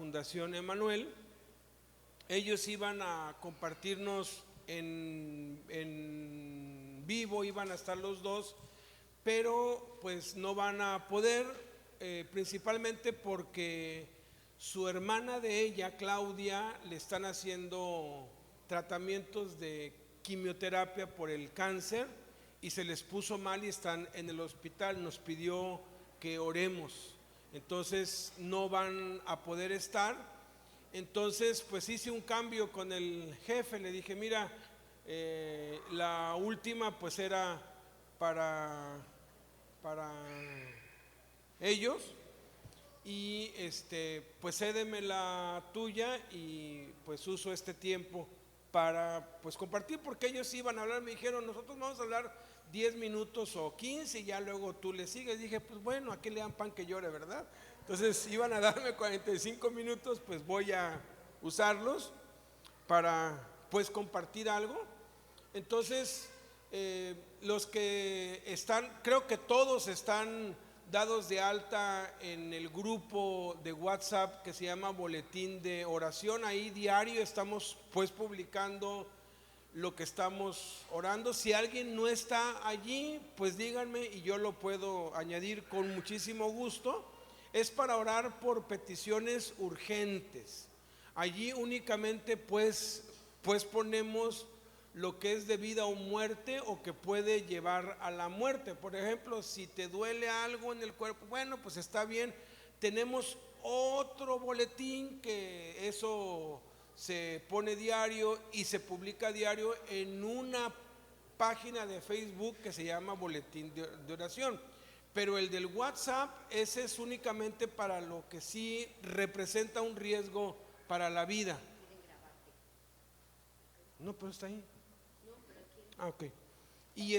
Fundación Emanuel. Ellos iban a compartirnos en vivo, iban a estar los dos, pero pues no van a poder, principalmente porque su hermana de ella, Claudia, le están haciendo tratamientos de quimioterapia por el cáncer y se les puso mal y están en el hospital. Nos pidió que oremos, entonces no van a poder estar. Entonces pues hice un cambio con el jefe, le dije, mira, la última pues era para ellos, y pues cédeme la tuya y pues uso este tiempo para pues compartir, porque ellos iban a hablar. Me dijeron, nosotros vamos a hablar 10 minutos o 15 y ya luego tú le sigues. Dije, pues bueno, ¿a qué le dan pan que llore, verdad? Entonces iban a darme 45 minutos, pues voy a usarlos para pues compartir algo. Entonces los que están, creo que todos están dados de alta en el grupo de WhatsApp que se llama Boletín de Oración. Ahí diario estamos pues publicando lo que estamos orando. Si alguien no está allí, pues díganme y yo lo puedo añadir con muchísimo gusto. Es para orar por peticiones urgentes. Allí únicamente pues ponemos lo que es de vida o muerte o que puede llevar a la muerte. Por ejemplo, si te duele algo en el cuerpo, bueno, pues está bien. Tenemos otro boletín que eso se pone diario y se publica diario en una página de Facebook que se llama Boletín de Oración. Pero el del WhatsApp, ese es únicamente para lo que sí representa un riesgo para la vida. No, pero está ahí. Ok. Y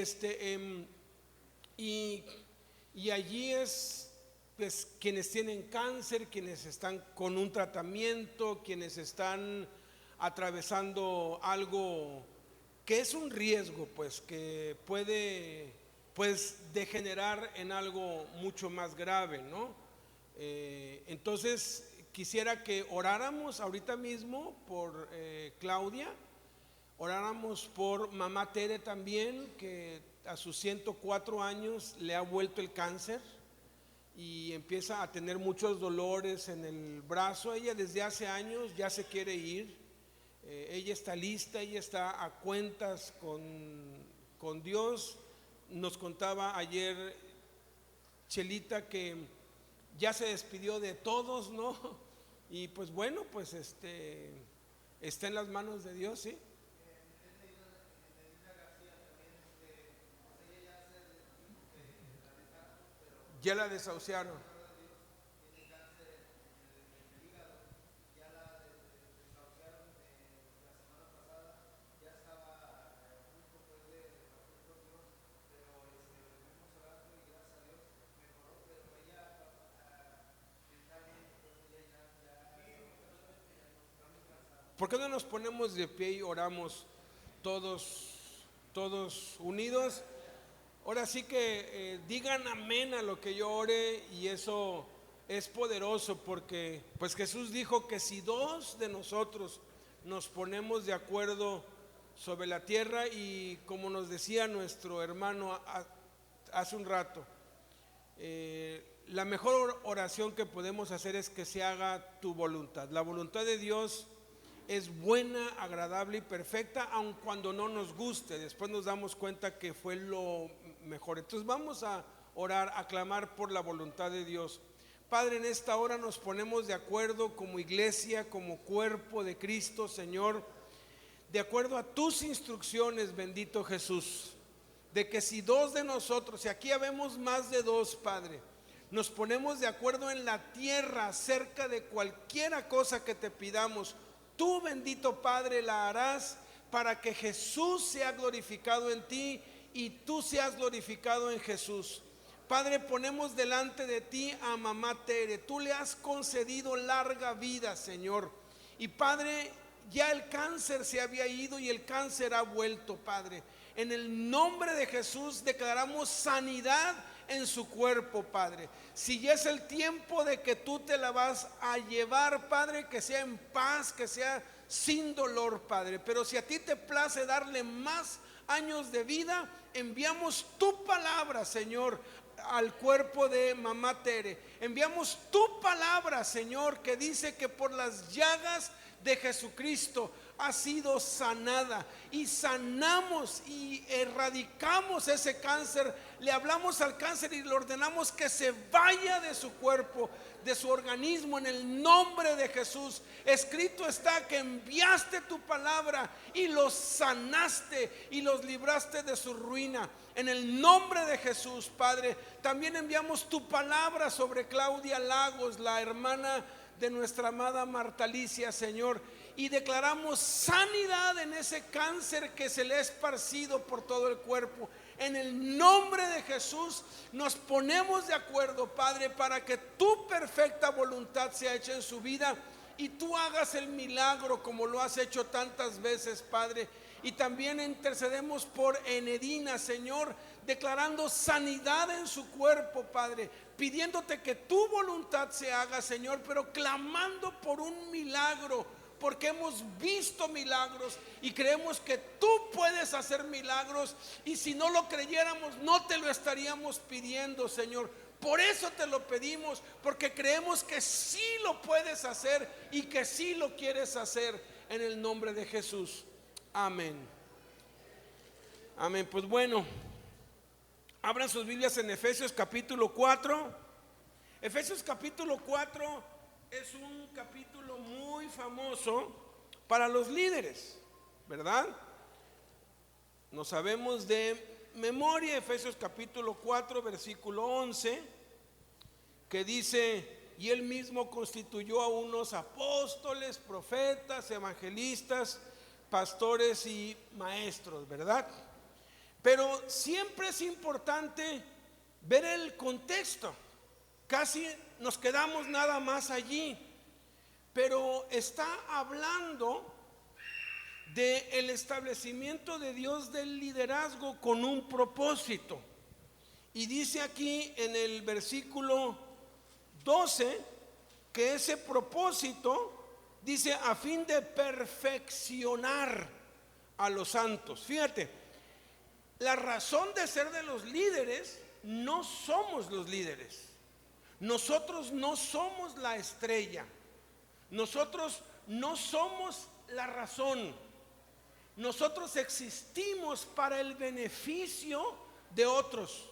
allí es pues quienes tienen cáncer, quienes están con un tratamiento, quienes están atravesando algo que es un riesgo, pues que puede pues degenerar en algo mucho más grave, ¿no? Entonces quisiera que oráramos ahorita mismo por Claudia. Oráramos por mamá Tere también, que a sus 104 años le ha vuelto el cáncer y empieza a tener muchos dolores en el brazo. Ella desde hace años ya se quiere ir, ella está lista, ella está a cuentas con Dios. Nos contaba ayer Chelita que ya se despidió de todos, ¿no? Y pues bueno, pues está en las manos de Dios, ¿sí? Ya la desahuciaron. ¿Por qué no nos ponemos de pie y oramos todos unidos? Ahora sí que digan amén a lo que yo ore, y eso es poderoso, porque pues Jesús dijo que si dos de nosotros nos ponemos de acuerdo sobre la tierra, y como nos decía nuestro hermano hace un rato, la mejor oración que podemos hacer es que se haga tu voluntad. La voluntad de Dios es buena, agradable y perfecta, aun cuando no nos guste. Después nos damos cuenta que fue lo mejor. Entonces vamos a orar, a clamar por la voluntad de Dios. Padre, en esta hora nos ponemos de acuerdo como iglesia, como cuerpo de Cristo, Señor, de acuerdo a tus instrucciones, bendito Jesús, de que si dos de nosotros, y aquí habemos más de dos, Padre, nos ponemos de acuerdo en la tierra acerca de cualquiera cosa que te pidamos, tú, bendito Padre, la harás para que Jesús sea glorificado en ti y tú seas glorificado en Jesús. Padre, ponemos delante de ti a mamá Tere. Tú le has concedido larga vida, Señor. Y Padre, ya el cáncer se había ido y el cáncer ha vuelto, Padre. En el nombre de Jesús declaramos sanidad en su cuerpo, Padre. Si ya es el tiempo de que tú te la vas a llevar, Padre, que sea en paz, que sea sin dolor, Padre. Pero si a ti te place darle más años de vida, enviamos tu palabra, Señor, al cuerpo de mamá Tere. Enviamos tu palabra, Señor, que dice que por las llagas de Jesucristo ha sido sanada, y sanamos y erradicamos ese cáncer. Le hablamos al cáncer y le ordenamos que se vaya de su cuerpo, de su organismo, en el nombre de Jesús. Escrito está que enviaste tu palabra y los sanaste y los libraste de su ruina. En el nombre de Jesús, Padre, también enviamos tu palabra sobre Claudia Lagos, la hermana de nuestra amada Marta Alicia, Señor, y declaramos sanidad en ese cáncer que se le ha esparcido por todo el cuerpo. En el nombre de Jesús nos ponemos de acuerdo, Padre, para que tu perfecta voluntad sea hecha en su vida y tú hagas el milagro como lo has hecho tantas veces, Padre. Y también intercedemos por Enedina, Señor, declarando sanidad en su cuerpo, Padre, pidiéndote que tu voluntad se haga, Señor, pero clamando por un milagro, porque hemos visto milagros y creemos que tú puedes hacer milagros, y si no lo creyéramos no te lo estaríamos pidiendo, Señor. Por eso te lo pedimos, porque creemos que sí lo puedes hacer y que sí lo quieres hacer, en el nombre de Jesús. Amén. Amén. Pues bueno, abran sus Biblias en Efesios capítulo 4. Efesios capítulo 4 es un capítulo muy famoso para los líderes, ¿verdad? No sabemos de memoria Efesios capítulo 4 versículo 11, que dice: y él mismo constituyó a unos apóstoles, profetas, evangelistas, pastores y maestros, ¿verdad? Pero siempre es importante ver el contexto. Casi nos quedamos nada más allí, pero está hablando del establecimiento de Dios del liderazgo con un propósito. Y dice aquí en el versículo 12 que ese propósito dice a fin de perfeccionar a los santos. Fíjate, la razón de ser de los líderes, no somos los líderes. Nosotros no somos la estrella. Nosotros no somos la razón. Nosotros existimos para el beneficio de otros.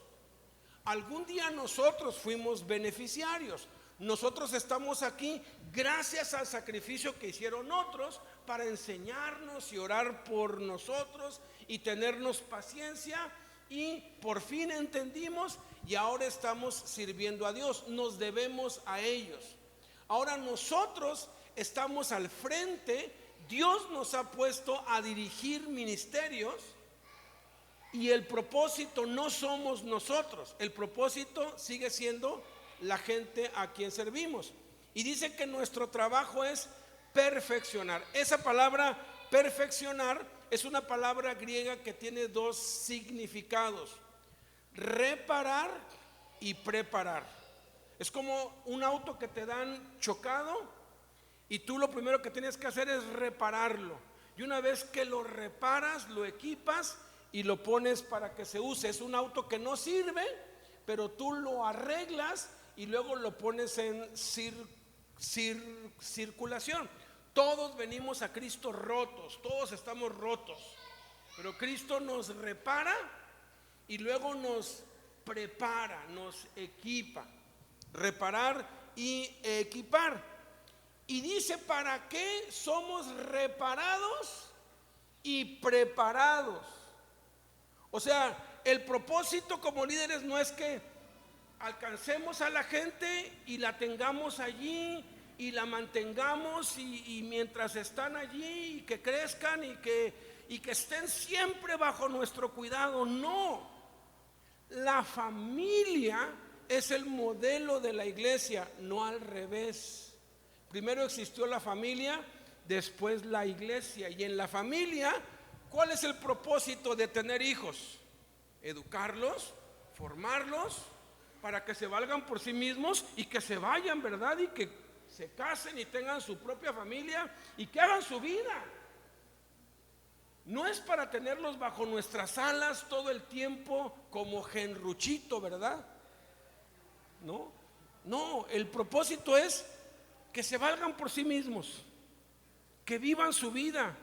Algún día nosotros fuimos beneficiarios. Nosotros estamos aquí gracias al sacrificio que hicieron otros para enseñarnos y orar por nosotros y tenernos paciencia, y por fin entendimos y ahora estamos sirviendo a Dios. Nos debemos a ellos. Ahora nosotros estamos al frente. Dios nos ha puesto a dirigir ministerios, y el propósito no somos nosotros. El propósito sigue siendo la gente a quien servimos. Y dice que nuestro trabajo es perfeccionar. Esa palabra perfeccionar es una palabra griega que tiene dos significados: reparar y preparar. Es como un auto que te dan chocado y tú lo primero que tienes que hacer es repararlo, y una vez que lo reparas, lo equipas y lo pones para que se use. Es un auto que no sirve, pero tú lo arreglas y luego lo pones en circulación. Todos venimos a Cristo rotos, todos estamos rotos, pero Cristo nos repara y luego nos prepara, nos equipa. Reparar y equipar. Y dice: ¿para qué somos reparados y preparados? O sea, el propósito como líderes no es que alcancemos a la gente y la tengamos allí y la mantengamos y mientras están allí y que crezcan y que estén siempre bajo nuestro cuidado. No, la familia es el modelo de la iglesia, no al revés. Primero existió la familia, después la iglesia. Y en la familia, ¿cuál es el propósito de tener hijos? Educarlos, formarlos para que se valgan por sí mismos y que se vayan, ¿verdad? Y que se casen y tengan su propia familia y que hagan su vida. No es para tenerlos bajo nuestras alas todo el tiempo como genruchito, ¿verdad? No, el propósito es que se valgan por sí mismos, que vivan su vida,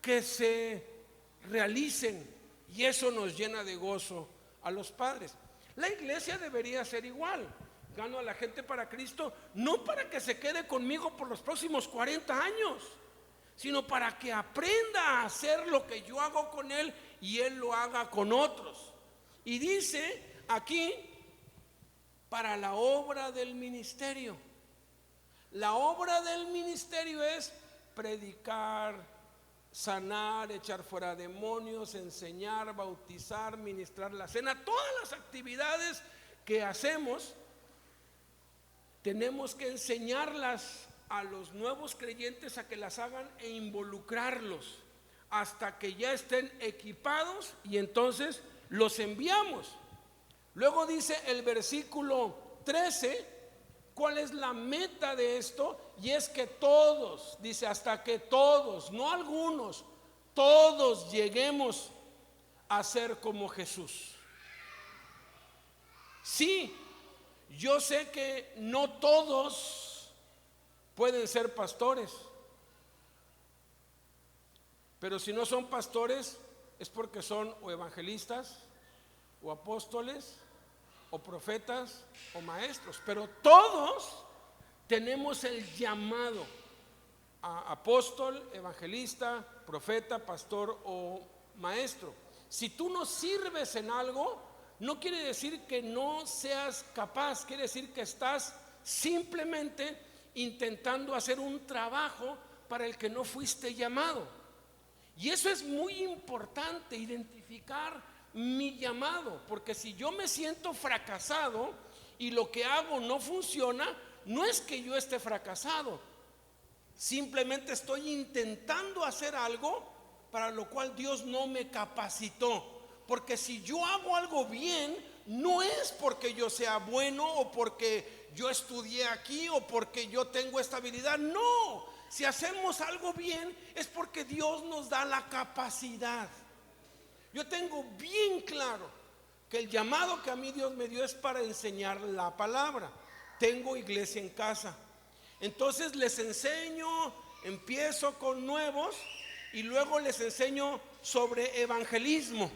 que se realicen, y eso nos llena de gozo a los padres. La iglesia debería ser igual. Gano a la gente para Cristo, no para que se quede conmigo por los próximos 40 años, sino para que aprenda a hacer lo que yo hago con él y él lo haga con otros. Y dice aquí, para la obra del ministerio. La obra del ministerio es predicar, sanar, echar fuera demonios, enseñar, bautizar, ministrar la cena. Todas las actividades que hacemos tenemos que enseñarlas a los nuevos creyentes a que las hagan e involucrarlos hasta que ya estén equipados, y entonces los enviamos. Luego dice el versículo 13, ¿cuál es la meta de esto? Y es que todos, dice, hasta que todos, no algunos, todos lleguemos a ser como Jesús. Sí, yo sé que no todos pueden ser pastores, pero si no son pastores es porque son o evangelistas, o apóstoles, o profetas, o maestros. Pero todos tenemos el llamado a apóstol, evangelista, profeta, pastor o maestro. Si tú no sirves en algo, no quiere decir que no seas capaz, quiere decir que estás simplemente intentando hacer un trabajo para el que no fuiste llamado. Y eso es muy importante, identificar mi llamado, porque si yo me siento fracasado y lo que hago no funciona, no es que yo esté fracasado, simplemente estoy intentando hacer algo para lo cual Dios no me capacitó. Porque si yo hago algo bien, no es porque yo sea bueno o porque yo estudié aquí o porque yo tengo esta habilidad. No, si hacemos algo bien es porque Dios nos da la capacidad. Yo tengo bien claro que el llamado que a mí Dios me dio es para enseñar la palabra. Tengo iglesia en casa, entonces les enseño, empiezo con nuevos y luego les enseño sobre evangelismo,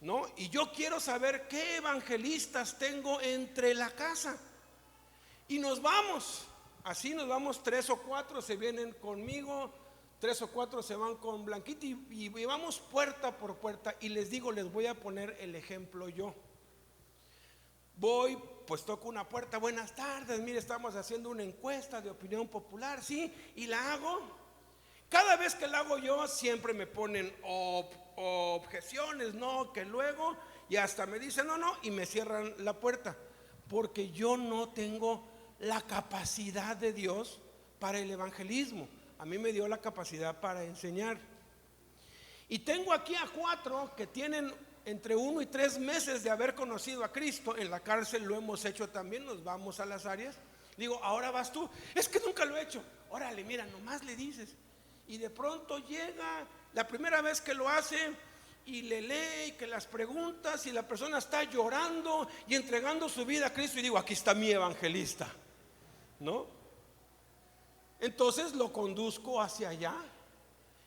¿no? Y yo quiero saber qué evangelistas tengo entre la casa. Y nos vamos, así nos vamos, 3 o 4 se vienen conmigo, 3 o 4 se van con Blanquita y vamos puerta por puerta. Y les digo, les voy a poner el ejemplo yo. Voy, pues toco una puerta, buenas tardes, mire, estamos haciendo una encuesta de opinión popular, sí, y la hago. Cada vez que la hago yo siempre me ponen objeciones, no, que luego, y hasta me dicen no, y me cierran la puerta, porque yo no tengo la capacidad de Dios para el evangelismo. A mí me dio la capacidad para enseñar. Y tengo aquí a 4 que tienen entre 1 y 3 meses de haber conocido a Cristo. En la cárcel lo hemos hecho también, nos vamos a las áreas. Digo, ahora vas tú, es que nunca lo he hecho. Órale, mira, nomás le dices. Y de pronto llega la primera vez que lo hace y le lee y que las preguntas y la persona está llorando y entregando su vida a Cristo, y digo, aquí está mi evangelista, ¿no? Entonces lo conduzco hacia allá,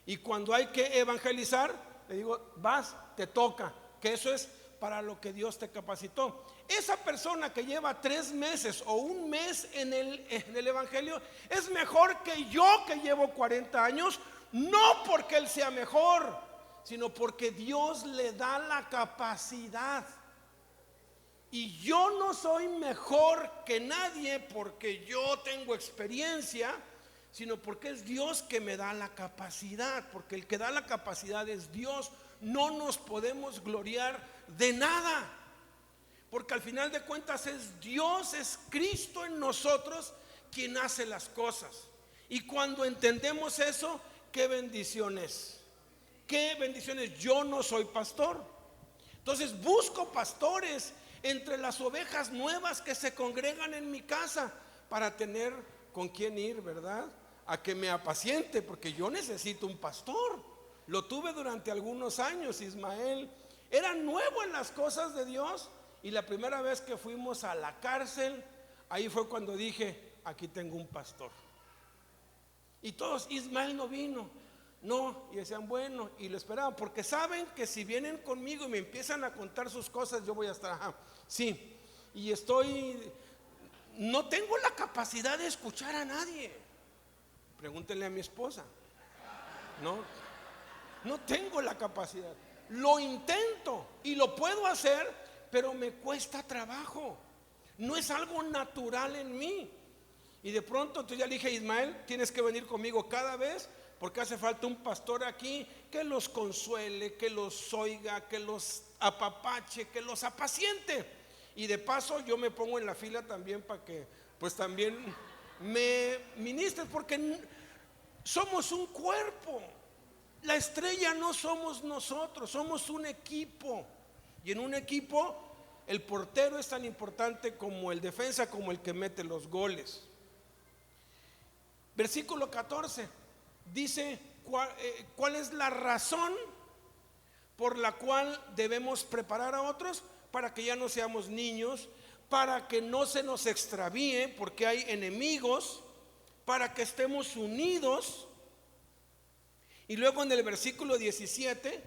y cuando hay que evangelizar le digo, vas, te toca, que eso es para lo que Dios te capacitó. Esa persona que lleva 3 meses o 1 mes en el evangelio es mejor que yo, que llevo 40 años, no porque él sea mejor, sino porque Dios le da la capacidad. Y yo no soy mejor que nadie porque yo tengo experiencia, sino porque es Dios que me da la capacidad, porque el que da la capacidad es Dios. No nos podemos gloriar de nada, porque al final de cuentas es Dios, es Cristo en nosotros quien hace las cosas. Y cuando entendemos eso, qué bendiciones, qué bendiciones. Yo no soy pastor, entonces busco pastores entre las ovejas nuevas que se congregan en mi casa para tener con quién ir, ¿verdad? A que me apaciente, porque yo necesito un pastor. Lo tuve durante algunos años. Ismael era nuevo en las cosas de Dios, y la primera vez que fuimos a la cárcel, ahí fue cuando dije: aquí tengo un pastor. Y todos: Ismael no vino. No, y decían: bueno, y lo esperaban, porque saben que si vienen conmigo y me empiezan a contar sus cosas, yo voy a estar, ajá, sí. Y no tengo la capacidad de escuchar a nadie. Pregúntenle a mi esposa. No tengo la capacidad. Lo intento y lo puedo hacer, pero me cuesta trabajo. No es algo natural en mí. Y de pronto entonces ya le dije a Ismael: tienes que venir conmigo cada vez, porque hace falta un pastor aquí que los consuele, que los oiga, que los apapache, que los apaciente. Y de paso yo me pongo en la fila también para que pues también me ministres, porque somos un cuerpo. La estrella no somos nosotros, somos un equipo. Y en un equipo el portero es tan importante como el defensa, como el que mete los goles. Versículo 14 dice cuál es la razón por la cual debemos preparar a otros, para que ya no seamos niños, para que no se nos extravíe porque hay enemigos, para que estemos unidos. Y luego en el versículo 17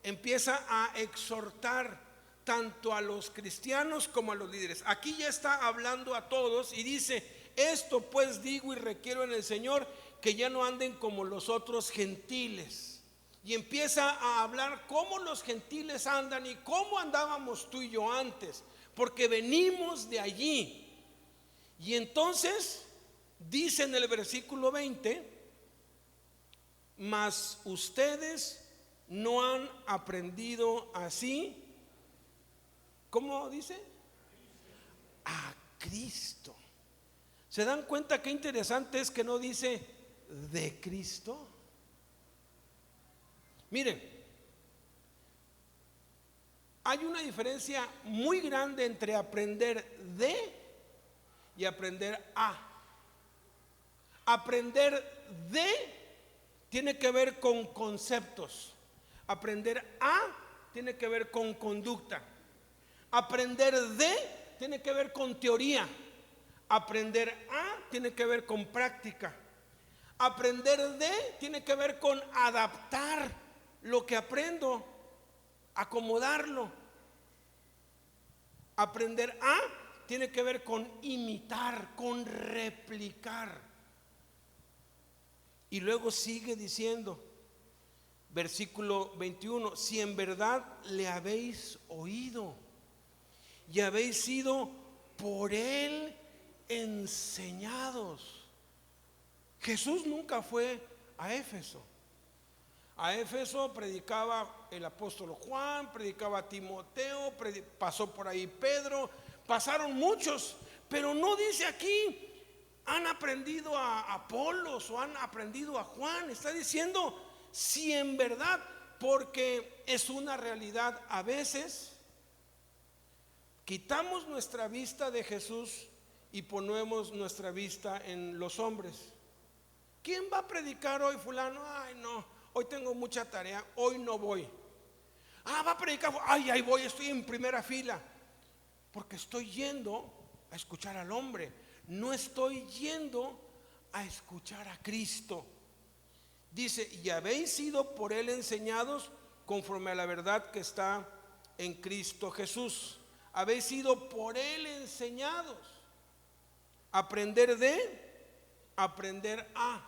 empieza a exhortar tanto a los cristianos como a los líderes. Aquí ya está hablando a todos y dice: esto pues digo y requiero en el Señor, que ya no anden como los otros gentiles. Y empieza a hablar cómo los gentiles andan y cómo andábamos tú y yo antes, porque venimos de allí. Y entonces dice en el versículo 20: mas ustedes no han aprendido así. ¿Cómo dice? A Cristo. ¿Se dan cuenta qué interesante es que no dice de Cristo? Miren, hay una diferencia muy grande entre aprender de y aprender a. Aprender de tiene que ver con conceptos. Aprender a tiene que ver con conducta. Aprender de tiene que ver con teoría. Aprender a tiene que ver con práctica. Aprender de tiene que ver con adaptar lo que aprendo, acomodarlo. Aprender a tiene que ver con imitar, con replicar. Y luego sigue diciendo, versículo 21: si en verdad le habéis oído y habéis sido por él enseñados. Jesús nunca fue a Éfeso. A Éfeso predicaba el apóstol Juan, predicaba Timoteo, pasó por ahí Pedro, pasaron muchos, pero no dice aquí han aprendido a Apolos o han aprendido a Juan. Está diciendo si en verdad, porque es una realidad. A veces quitamos nuestra vista de Jesús y ponemos nuestra vista en los hombres. ¿Quién va a predicar hoy, fulano? Ay, no, hoy tengo mucha tarea, hoy no voy. Va a predicar, ay, ahí voy, estoy en primera fila. Porque estoy yendo a escuchar al hombre, no estoy yendo a escuchar a Cristo. Dice: y habéis sido por él enseñados conforme a la verdad que está en Cristo Jesús. Habéis sido por él enseñados. Aprender de, aprender a.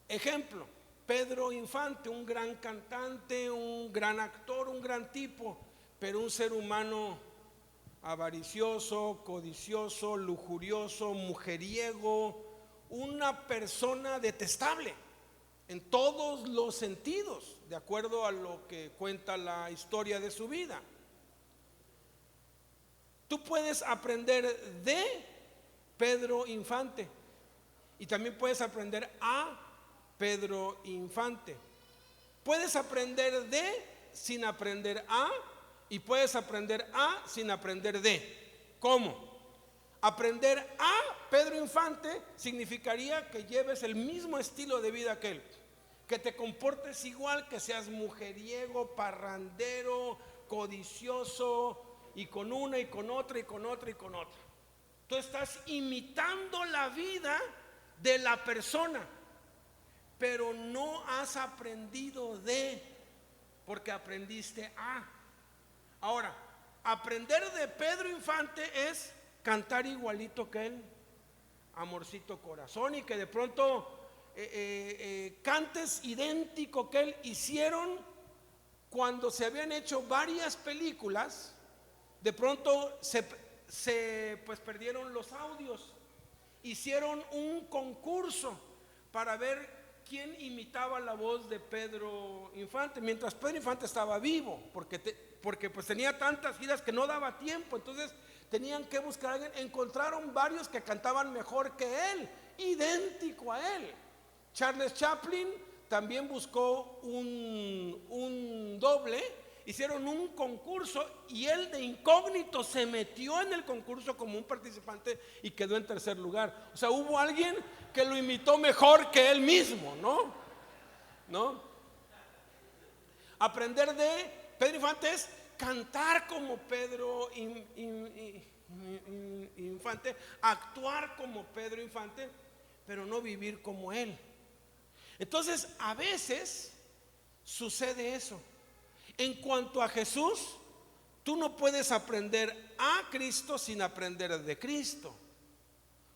Ejemplo: Pedro Infante, un gran cantante, un gran actor, un gran tipo, pero un ser humano avaricioso, codicioso, lujurioso, mujeriego, una persona detestable en todos los sentidos, de acuerdo a lo que cuenta la historia de su vida. Tú puedes aprender de Pedro Infante y también puedes aprender a Pedro Infante. Puedes aprender de sin aprender a, y puedes aprender a sin aprender de. ¿Cómo? Aprender a Pedro Infante significaría que lleves el mismo estilo de vida que él, que te comportes igual, que seas mujeriego, parrandero, codicioso, y con una y con otra y con otra y con otra. Tú estás imitando la vida de la persona, pero no has aprendido de, porque aprendiste a. Ahora, aprender de Pedro Infante es cantar igualito que él, amorcito corazón, y que de pronto cantes idéntico que él. Hicieron, cuando se habían hecho varias películas, de pronto pues perdieron los audios. Hicieron un concurso para ver quién imitaba la voz de Pedro Infante, mientras Pedro Infante estaba vivo, porque pues tenía tantas giras que no daba tiempo. Entonces tenían que buscar a alguien. Encontraron varios que cantaban mejor que él, idéntico a él. Charles Chaplin también buscó un doble. Hicieron un concurso y él de incógnito se metió en el concurso como un participante y quedó en tercer lugar. O sea, hubo alguien que lo imitó mejor que él mismo, ¿no? Aprender de Pedro Infante es cantar como Pedro Infante, actuar como Pedro Infante, pero no vivir como él. Entonces, a veces sucede eso. En cuanto a Jesús, tú no puedes aprender a Cristo sin aprender de Cristo,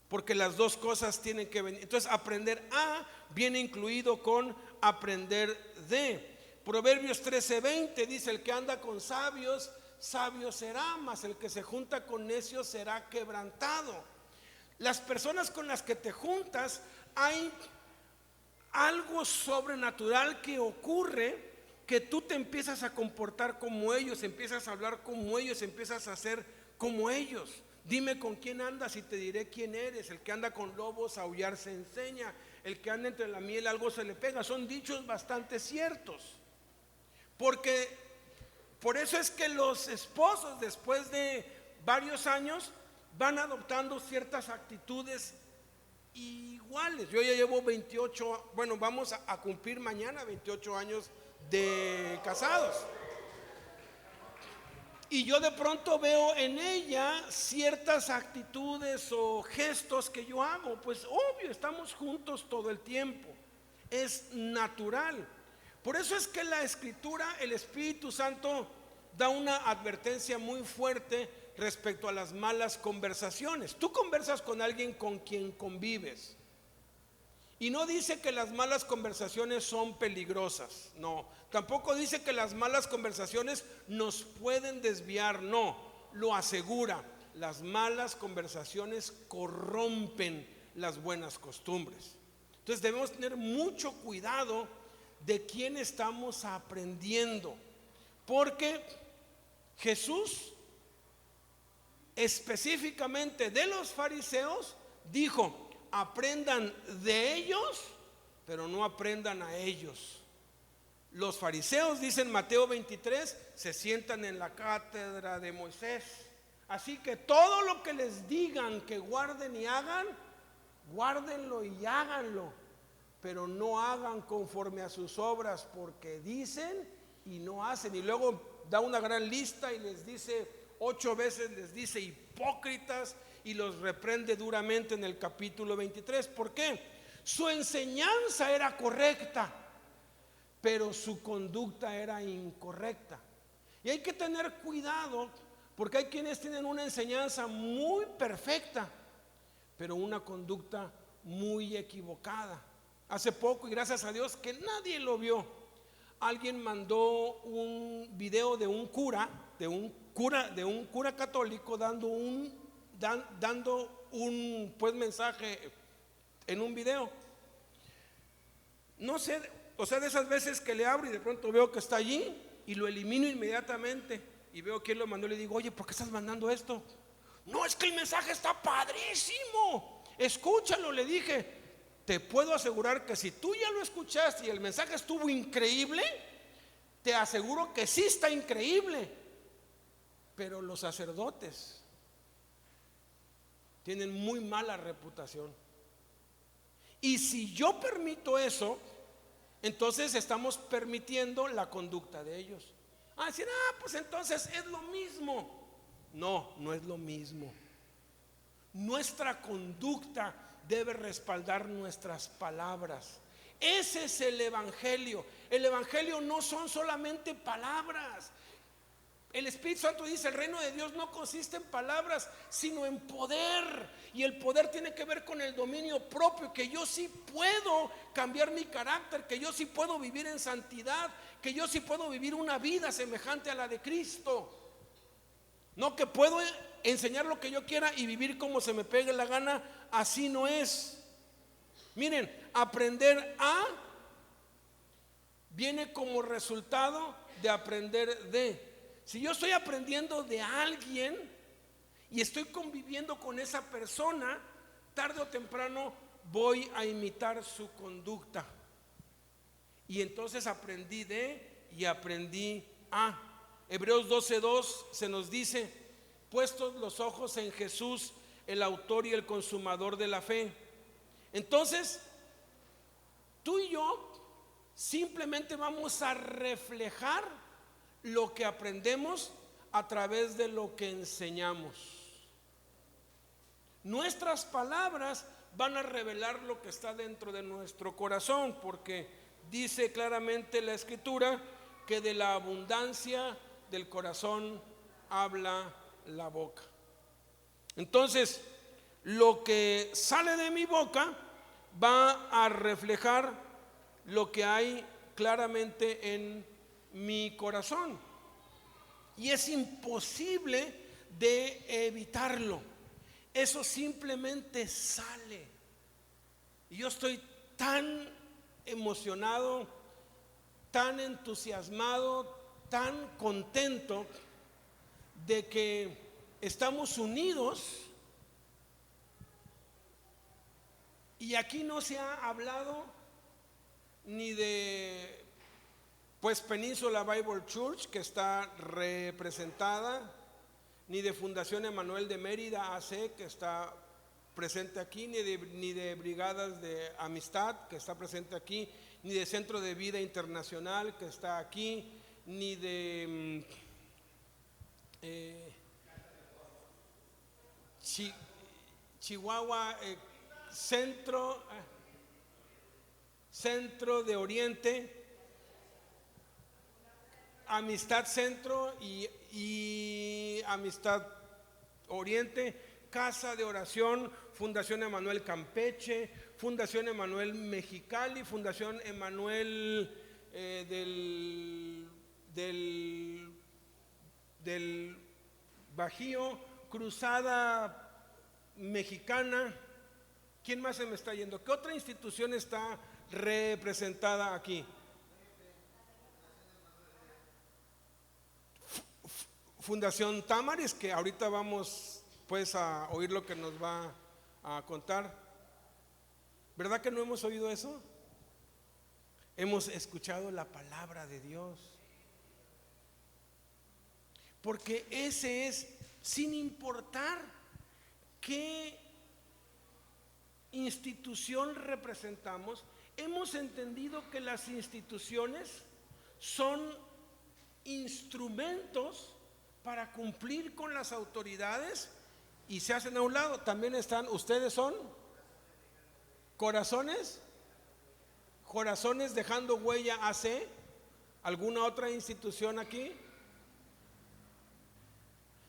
porque las dos cosas tienen que venir. Entonces, aprender a viene incluido con aprender de. Proverbios 13:20 dice: el que anda con sabios, sabio será, mas el que se junta con necios será quebrantado. Las personas con las que te juntas, hay algo sobrenatural que ocurre, que tú te empiezas a comportar como ellos, empiezas a hablar como ellos, empiezas a hacer como ellos. Dime con quién andas y te diré quién eres. El que anda con lobos, aullar se enseña. El que anda entre la miel, algo se le pega. Son dichos bastante ciertos. Porque por eso es que los esposos, después de varios años, van adoptando ciertas actitudes iguales. Yo ya llevo 28, bueno, vamos a cumplir mañana 28 años de casados, y yo de pronto veo en ella ciertas actitudes o gestos que yo hago. Pues obvio, estamos juntos todo el tiempo, es natural. Por eso es que la Escritura, el Espíritu Santo da una advertencia muy fuerte respecto a las malas conversaciones. Tú conversas con alguien con quien convives, y no dice que las malas conversaciones son peligrosas, no. Tampoco dice que las malas conversaciones nos pueden desviar, no. Lo asegura: las malas conversaciones corrompen las buenas costumbres. Entonces debemos tener mucho cuidado de quién estamos aprendiendo, porque Jesús, específicamente de los fariseos, dijo: aprendan de ellos, pero no aprendan a ellos. Los fariseos, dice en Mateo 23, se sientan en la cátedra de Moisés. Así que todo lo que les digan que guarden y hagan, guárdenlo y háganlo, pero no hagan conforme a sus obras, porque dicen y no hacen. Y luego da una gran lista y les dice 8 veces, les dice hipócritas, y los reprende duramente en el capítulo 23. ¿Por qué? Su enseñanza era correcta, pero su conducta era incorrecta. Y hay que tener cuidado, porque hay quienes tienen una enseñanza muy perfecta, pero una conducta muy equivocada. Hace poco, y gracias a Dios que nadie lo vio, alguien mandó un video de un cura católico dando un pues mensaje en un video. No sé, o sea, de esas veces que le abro y de pronto veo que está allí y lo elimino inmediatamente, y veo quién lo mandó y le digo: oye, ¿por qué estás mandando esto? No, es que el mensaje está padrísimo, escúchalo. Le dije: te puedo asegurar que si tú ya lo escuchaste y el mensaje estuvo increíble, te aseguro que sí está increíble, Pero los sacerdotes tienen muy mala reputación. Y si yo permito eso, entonces estamos permitiendo la conducta de ellos. Decir, pues entonces es lo mismo. No, no es lo mismo. Nuestra conducta debe respaldar nuestras palabras. Ese es el evangelio. El evangelio no son solamente palabras. El Espíritu Santo dice: el reino de Dios no consiste en palabras, sino en poder. Y el poder tiene que ver con el dominio propio, que yo sí puedo cambiar mi carácter, que yo sí puedo vivir en santidad, que yo sí puedo vivir una vida semejante a la de Cristo. No que puedo enseñar lo que yo quiera y vivir como se me pegue la gana. Así no es. Miren, aprender a viene como resultado de aprender de. Si yo estoy aprendiendo de alguien y estoy conviviendo con esa persona, tarde o temprano voy a imitar su conducta. Y entonces aprendí de y aprendí a. Hebreos 12:2 se nos dice: puestos los ojos en Jesús, el autor y el consumador de la fe. Entonces, tú y yo simplemente vamos a reflejar lo que aprendemos a través de lo que enseñamos. Nuestras palabras van a revelar lo que está dentro de nuestro corazón, porque dice claramente la Escritura que de la abundancia del corazón habla la boca. Entonces, lo que sale de mi boca va a reflejar lo que hay claramente en mi corazón, y es imposible de evitarlo. Eso simplemente sale. Y yo estoy tan emocionado, tan entusiasmado, tan contento de que estamos unidos. Y aquí no se ha hablado ni de Península Bible Church, que está representada, ni de Fundación Emanuel de Mérida AC, que está presente aquí, ni de Brigadas de Amistad, que está presente aquí, ni de Centro de Vida Internacional, que está aquí, ni de Chihuahua Centro de Oriente, Amistad Centro y Amistad Oriente, Casa de Oración, Fundación Emanuel Campeche, Fundación Emanuel Mexicali, Fundación Emanuel del Bajío, Cruzada Mexicana. ¿Quién más se me está yendo? ¿Qué otra institución está representada aquí? Fundación Tamaris, que ahorita vamos a oír lo que nos va a contar. ¿Verdad que no hemos oído eso? Hemos escuchado la palabra de Dios. Porque ese es, sin importar qué institución representamos, hemos entendido que las instituciones son instrumentos para cumplir con las autoridades y se hacen a un lado. También están, ustedes son corazones dejando huella AC. ¿Alguna otra institución aquí?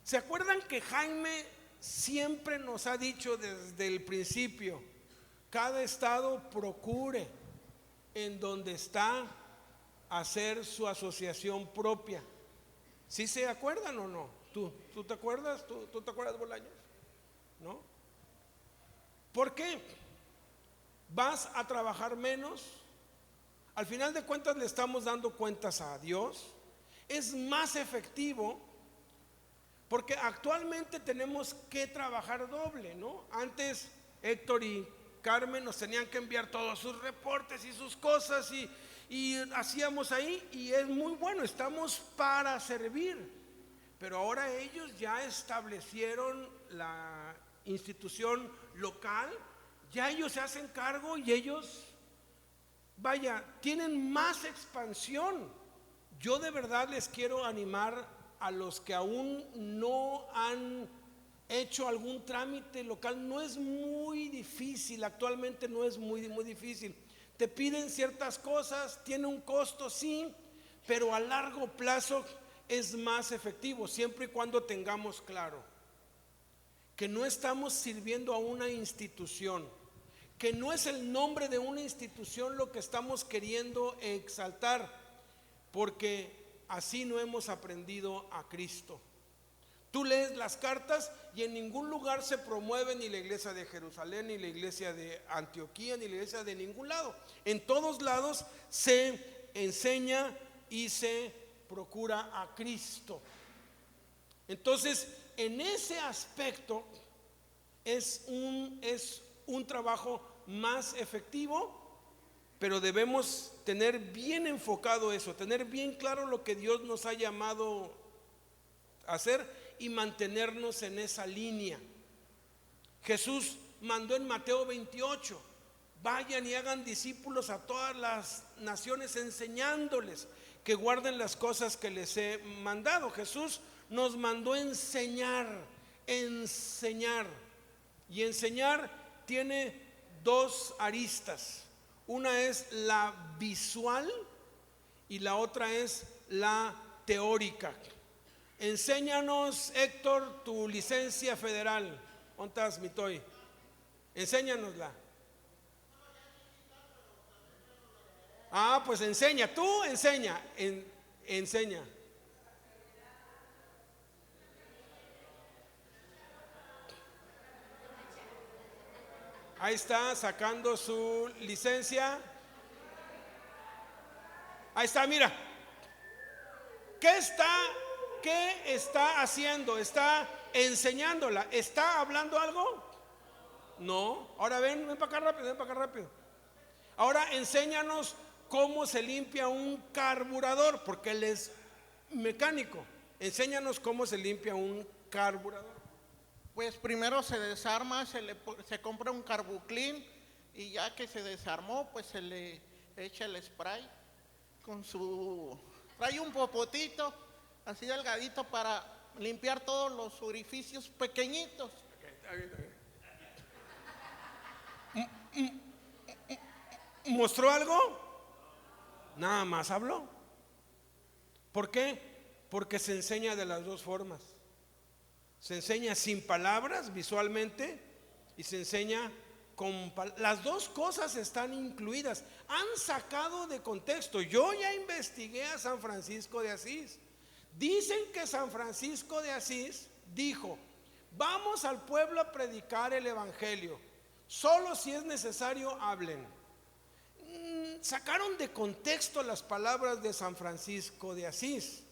¿Se acuerdan que Jaime siempre nos ha dicho desde el principio: cada estado procure en donde está hacer su asociación propia? ¿Sí se acuerdan o no? ¿Tú te acuerdas? ¿Tú te acuerdas, Bolaños? ¿No? ¿Por qué? ¿Vas a trabajar menos? Al final de cuentas le estamos dando cuentas a Dios. Es más efectivo, porque actualmente tenemos que trabajar doble, ¿no? Antes Héctor y Carmen nos tenían que enviar todos sus reportes y sus cosas y hacíamos ahí, y es muy bueno, estamos para servir. pero ahora ellos ya establecieron la institución local, ya ellos se hacen cargo y ellos, vaya, tienen más expansión. Yo de verdad les quiero animar a los que aún no han hecho algún trámite local. No es muy difícil, actualmente no es muy difícil. Te piden ciertas cosas, tiene un costo, sí, pero a largo plazo es más efectivo, siempre y cuando tengamos claro que no estamos sirviendo a una institución, que no es el nombre de una institución lo que estamos queriendo exaltar, porque así no hemos aprendido a Cristo. Tú lees las cartas y en ningún lugar se promueve ni la iglesia de Jerusalén, ni la iglesia de Antioquía, ni la iglesia de ningún lado. En todos lados se enseña y se procura a Cristo. Entonces, en ese aspecto es un trabajo más efectivo, pero debemos tener bien enfocado eso, tener bien claro lo que Dios nos ha llamado a hacer y mantenernos en esa línea. Jesús mandó en Mateo 28: vayan y hagan discípulos a todas las naciones, enseñándoles que guarden las cosas que les he mandado. Jesús nos mandó enseñar. Y enseñar tiene dos aristas. Una es la visual y la otra es la teórica. Enséñanos, Héctor, tu licencia federal. ¿Dónde estás, Mitoy? Enséñanosla. Pues enseña, tú enseña. Enseña. Ahí está, sacando su licencia. Ahí está, mira. ¿Qué está haciendo? Está enseñándola. ¿Está hablando algo? No. Ahora ven para acá rápido. Ahora enséñanos cómo se limpia un carburador, porque él es mecánico. Enséñanos cómo se limpia un carburador. Pues primero se desarma, se compra un carbuclin y ya que se desarmó, pues se le echa el spray trae un popotito así delgadito para limpiar todos los orificios pequeñitos. ¿Mostró algo? Nada más habló. ¿Por qué? Porque se enseña de las dos formas. Se enseña sin palabras, visualmente, y se enseña con las dos cosas están incluidas. Han sacado de contexto. Yo ya investigué a San Francisco de Asís. Dicen que San Francisco de Asís dijo: vamos al pueblo a predicar el evangelio, solo si es necesario hablen. Sacaron de contexto las palabras de San Francisco de Asís.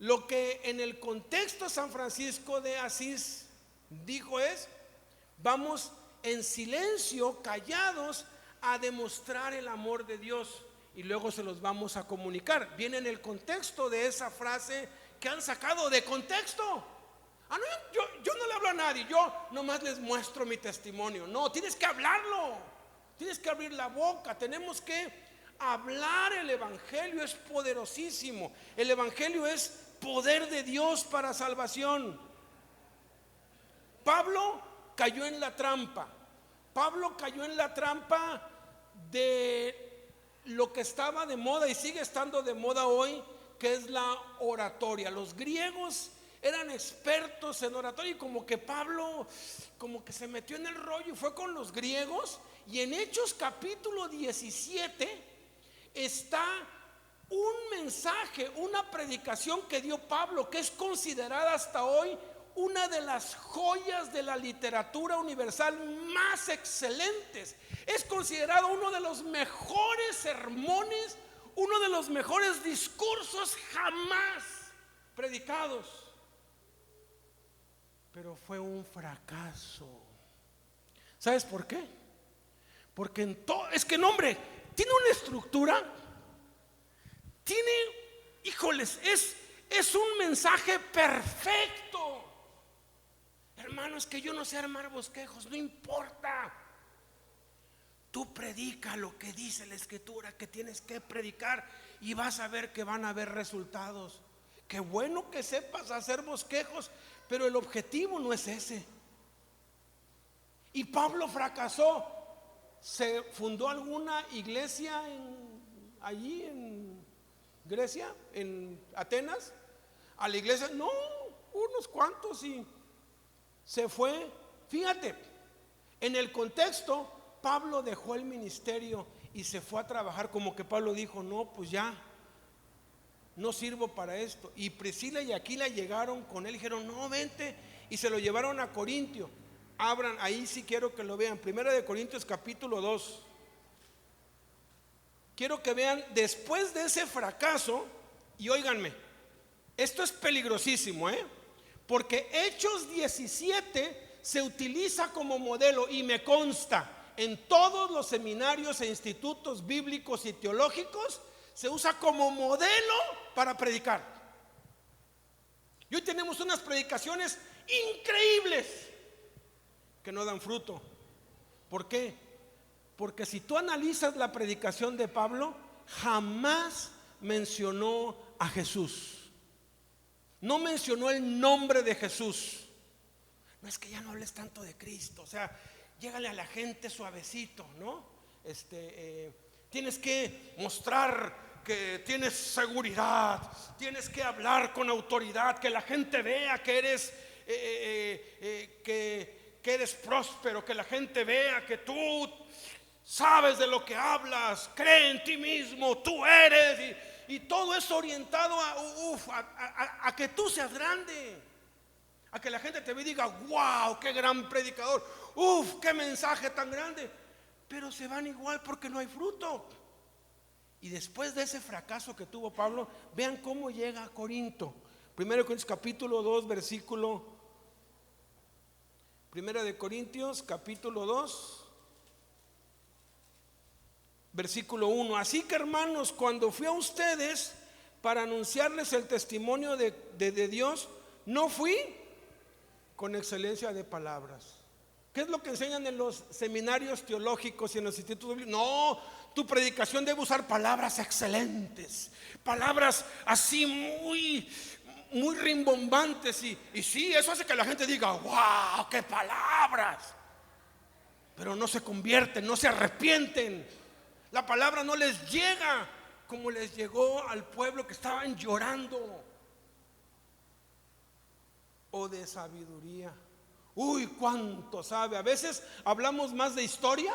Lo que en el contexto San Francisco de Asís dijo es: vamos en silencio, callados, a demostrar el amor de Dios y luego se los vamos a comunicar. Viene en el contexto de esa frase que han sacado de contexto. No, yo no le hablo a nadie, yo nomás les muestro mi testimonio. No, tienes que hablarlo, tienes que abrir la boca, tenemos que hablar. El evangelio es poderosísimo. El evangelio es poder de Dios para salvación. Pablo cayó en la trampa. Pablo cayó en la trampa de lo que estaba de moda y sigue estando de moda hoy, que es la oratoria. Los griegos eran expertos en oratoria y como que Pablo como que se metió en el rollo y fue con los griegos. Y en Hechos capítulo 17 está un mensaje, una predicación que dio Pablo, que es considerada hasta hoy una de las joyas de la literatura universal más excelentes. Es considerado uno de los mejores sermones, uno de los mejores discursos jamás predicados. Pero fue un fracaso. ¿Sabes por qué? Porque es que, no, hombre, tiene una estructura. Tiene, híjoles, es un mensaje perfecto. Hermano, es que yo no sé armar bosquejos, no importa. Tú predica lo que dice la Escritura que tienes que predicar y vas a ver que van a haber resultados. Qué bueno que sepas hacer bosquejos, pero el objetivo no es ese. Y Pablo fracasó. ¿Se fundó alguna iglesia allí en Grecia, en Atenas? A la iglesia, no, unos cuantos, y se fue. Fíjate, en el contexto, Pablo dejó el ministerio y se fue a trabajar. Como que Pablo dijo, no, pues ya no sirvo para esto. Y Priscila y Aquila llegaron con él y dijeron, no, vente, y se lo llevaron a Corintio. Abran, ahí sí quiero que lo vean, 1 Corintios capítulo 2. Quiero que vean, después de ese fracaso, y óiganme, esto es peligrosísimo, porque Hechos 17 se utiliza como modelo, y me consta, en todos los seminarios e institutos bíblicos y teológicos, se usa como modelo para predicar. Y hoy tenemos unas predicaciones increíbles que no dan fruto. ¿Por qué? Porque si tú analizas la predicación de Pablo, jamás mencionó a Jesús. No mencionó el nombre de Jesús. No es que ya no hables tanto de Cristo, o sea, llégale a la gente suavecito, ¿no? Tienes que mostrar que tienes seguridad, tienes que hablar con autoridad, que la gente vea que eres que eres próspero, que la gente vea que tú sabes de lo que hablas, cree en ti mismo, tú eres, y todo eso orientado a que tú seas grande, a que la gente te vea y diga, wow, qué gran predicador, qué mensaje tan grande. Pero se van igual porque no hay fruto. Y después de ese fracaso que tuvo Pablo, vean cómo llega a Corinto. 1 Corintios capítulo 2 versículo 1 de Corintios capítulo 2 versículo 1. Así que, hermanos, cuando fui a ustedes para anunciarles el testimonio de Dios, no fui con excelencia de palabras. ¿Qué es lo que enseñan en los seminarios teológicos y en los institutos bíblicos? No, tu predicación debe usar palabras excelentes, palabras así muy rimbombantes, y sí, eso hace que la gente diga, wow, qué palabras, pero no se convierten, no se arrepienten. La palabra no les llega como les llegó al pueblo que estaban llorando. O de sabiduría. Cuánto sabe. A veces hablamos más de historia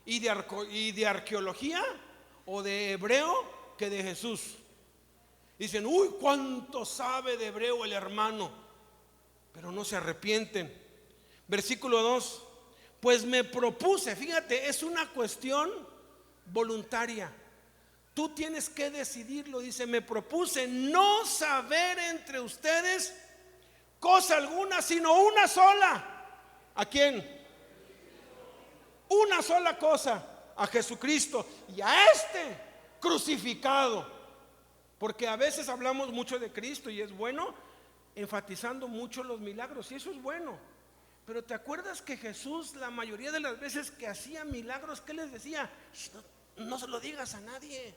y de arqueología o de hebreo que de Jesús. Dicen, cuánto sabe de hebreo el hermano, pero no se arrepienten. Versículo 2. Pues me propuse, fíjate, es una cuestión voluntaria. Tú tienes que decidirlo. Dice, me propuse no saber entre ustedes cosa alguna, sino una sola. ¿A quién? Una sola cosa, a Jesucristo y a este crucificado. Porque a veces hablamos mucho de Cristo y es bueno, enfatizando mucho los milagros, y eso es bueno. Pero ¿te acuerdas que Jesús, la mayoría de las veces que hacía milagros, qué les decía? No se lo digas a nadie.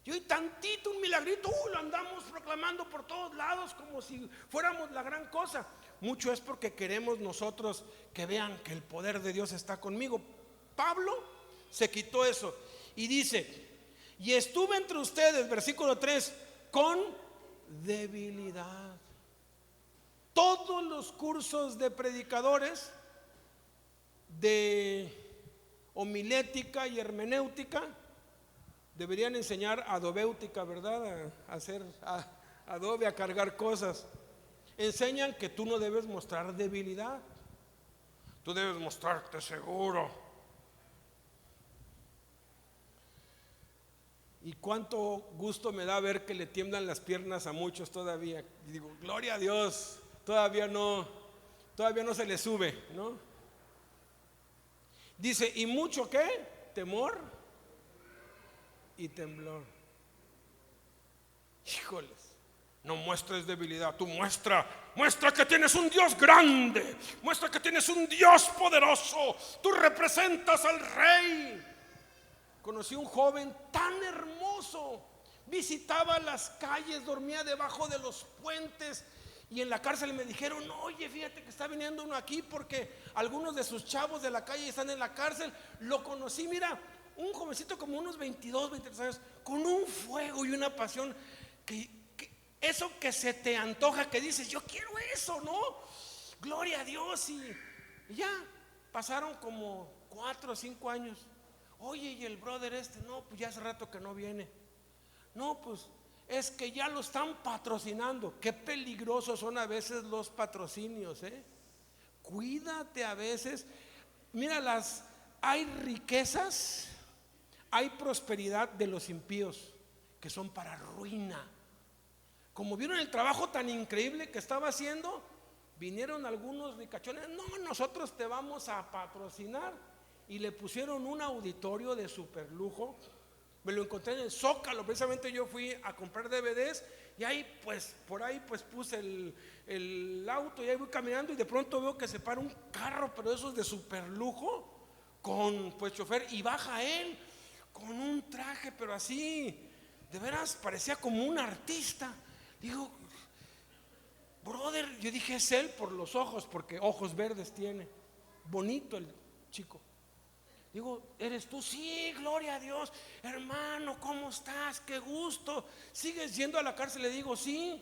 Y hoy tantito, un milagrito, lo andamos proclamando por todos lados como si fuéramos la gran cosa. Mucho es porque queremos nosotros que vean que el poder de Dios está conmigo. Pablo se quitó eso y dice, y estuve entre ustedes, versículo 3, con debilidad. Todos los cursos de predicadores, de homilética y hermenéutica, deberían enseñar adobéutica, ¿verdad? A hacer adobe, a cargar cosas. Enseñan que tú no debes mostrar debilidad, tú debes mostrarte seguro. Y cuánto gusto me da ver que le tiemblan las piernas a muchos todavía. Y digo, gloria a Dios, todavía no se le sube, ¿no? Dice, ¿y mucho qué? Temor y temblor. Híjoles, No muestres debilidad, tú muestra que tienes un Dios grande, muestra que tienes un Dios poderoso, tú representas al Rey. Conocí un joven tan hermoso, visitaba las calles, dormía debajo de los puentes, y en la cárcel me dijeron: oye, fíjate que está viniendo uno aquí porque algunos de sus chavos de la calle están en la cárcel. Lo conocí, mira, un jovencito como unos 22, 23 años, con un fuego y una pasión que eso que se te antoja, que dices: yo quiero eso, ¿no? Gloria a Dios. Y ya pasaron como 4 o 5 años. Oye, y el brother no, pues ya hace rato que no viene. No, pues es que ya lo están patrocinando. Qué peligrosos son a veces los patrocinios, ¿eh? Cuídate a veces. Mira, hay riquezas, hay prosperidad de los impíos que son para ruina. Como vieron el trabajo tan increíble que estaba haciendo, vinieron algunos ricachones: no, nosotros te vamos a patrocinar. Y le pusieron un auditorio de super lujo. Me lo encontré en el Zócalo, precisamente yo fui a comprar DVDs, y ahí pues, por ahí pues puse el auto, y ahí voy caminando, y de pronto veo que se para un carro, pero esos de super lujo, con pues chofer, y baja él con un traje, pero así, de veras parecía como un artista. Digo: brother, yo dije, es él por los ojos, porque ojos verdes tiene, bonito el chico. Digo: ¿eres tú? Sí, gloria a Dios. Hermano, ¿cómo estás? Qué gusto. ¿Sigues yendo a la cárcel? Le digo: sí.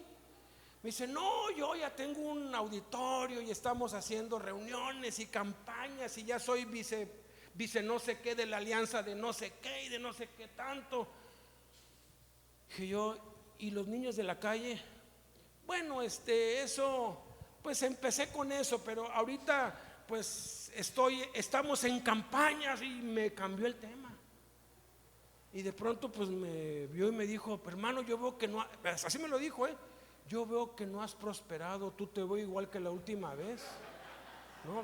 Me dice: no, yo ya tengo un auditorio y estamos haciendo reuniones y campañas, y ya soy vice no sé qué de la alianza de no sé qué y de no sé qué tanto. Dije yo: ¿y los niños de la calle? Bueno, eso, pues empecé con eso, pero ahorita pues estamos en campañas, y me cambió el tema. Y de pronto pues me vio y me dijo: hermano, yo veo que no, así me lo dijo, yo veo que no has prosperado, tú te veo igual que la última vez, ¿no?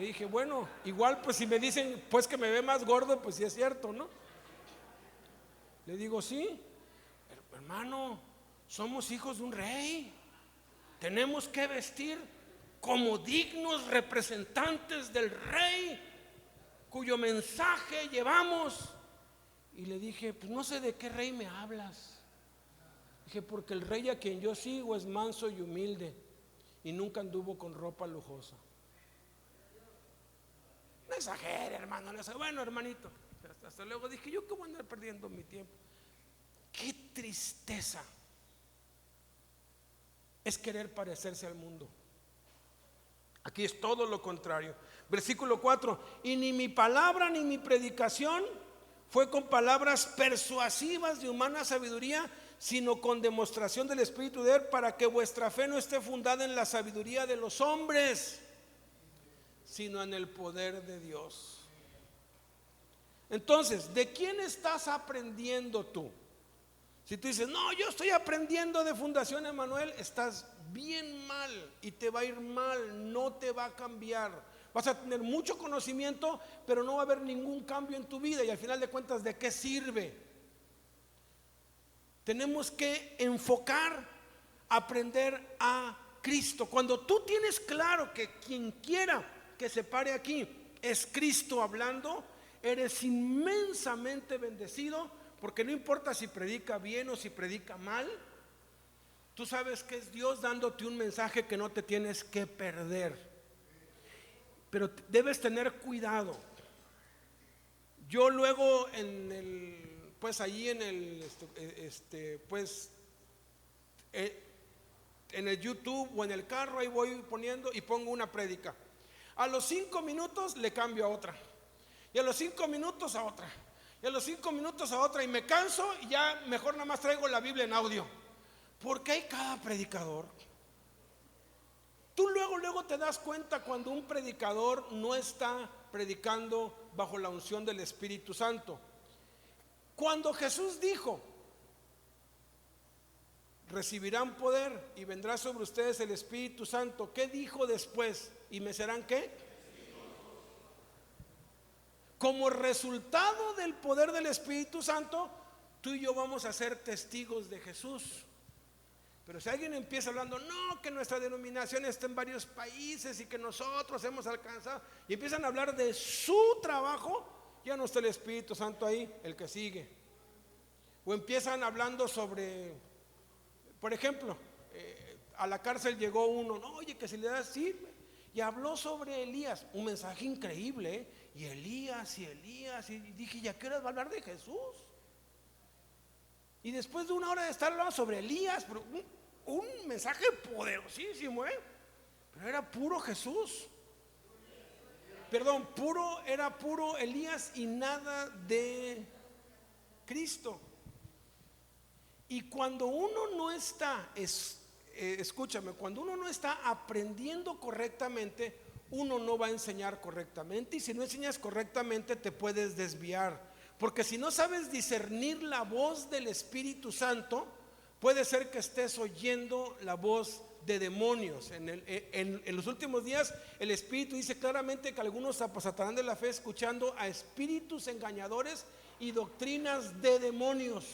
Le dije: bueno, igual pues si me dicen pues que me ve más gordo, pues sí es cierto, ¿no? Le digo: sí, hermano, somos hijos de un rey, tenemos que vestir como dignos representantes del Rey cuyo mensaje llevamos. Y le dije: pues no sé de qué rey me hablas. Dije: porque el rey a quien yo sigo es manso y humilde, y nunca anduvo con ropa lujosa. No exagere, hermano, no exagere. Bueno, hermanito, hasta luego. Dije: yo qué voy a andar perdiendo mi tiempo. Qué tristeza es querer parecerse al mundo. Aquí es todo lo contrario. Versículo 4: y ni mi palabra ni mi predicación fue con palabras persuasivas de humana sabiduría, sino con demostración del Espíritu de Él, para que vuestra fe no esté fundada en la sabiduría de los hombres, sino en el poder de Dios. Entonces, ¿de quién estás aprendiendo tú? Si tú dices: no, yo estoy aprendiendo de Fundación Emanuel, estás bien mal y te va a ir mal, no te va a cambiar. Vas a tener mucho conocimiento, pero no va a haber ningún cambio en tu vida, y al final de cuentas, ¿de qué sirve? Tenemos que enfocar, aprender a Cristo. Cuando tú tienes claro que quien quiera que se pare aquí es Cristo hablando, eres inmensamente bendecido, porque no importa si predica bien o si predica mal, tú sabes que es Dios dándote un mensaje que no te tienes que perder. Pero debes tener cuidado. Yo luego pues allí en el en el YouTube o en el carro, ahí voy poniendo y pongo una prédica. A los 5 minutos le cambio a otra, y a los 5 minutos a otra, y a los 5 minutos a otra, y me canso, y ya mejor nada más traigo la Biblia en audio, porque hay cada predicador. Tú luego te das cuenta cuando un predicador no está predicando bajo la unción del Espíritu Santo. Cuando Jesús dijo: recibirán poder y vendrá sobre ustedes el Espíritu Santo, ¿qué dijo después? ¿Y me serán qué? Como resultado del poder del Espíritu Santo, tú y yo vamos a ser testigos de Jesús. Pero si alguien empieza hablando, no, que nuestra denominación está en varios países y que nosotros hemos alcanzado, y empiezan a hablar de su trabajo, ya no está el Espíritu Santo ahí, el que sigue. O empiezan hablando sobre, por ejemplo, a la cárcel llegó uno, no, oye, que si le das sirve, y habló sobre Elías, un mensaje increíble, y Elías, y dije, ¿ya qué hora va a hablar de Jesús? Y después de una hora de estar hablando sobre Elías, pero un mensaje poderosísimo, pero era puro Jesús. Perdón, era puro Elías y nada de Cristo. Y cuando uno no está, escúchame, cuando uno no está aprendiendo correctamente, uno no va a enseñar correctamente. Y si no enseñas correctamente, te puedes desviar. Porque si no sabes discernir la voz del Espíritu Santo, puede ser que estés oyendo la voz de demonios. En los últimos días el Espíritu dice claramente que algunos apostatarán de la fe escuchando a espíritus engañadores y doctrinas de demonios.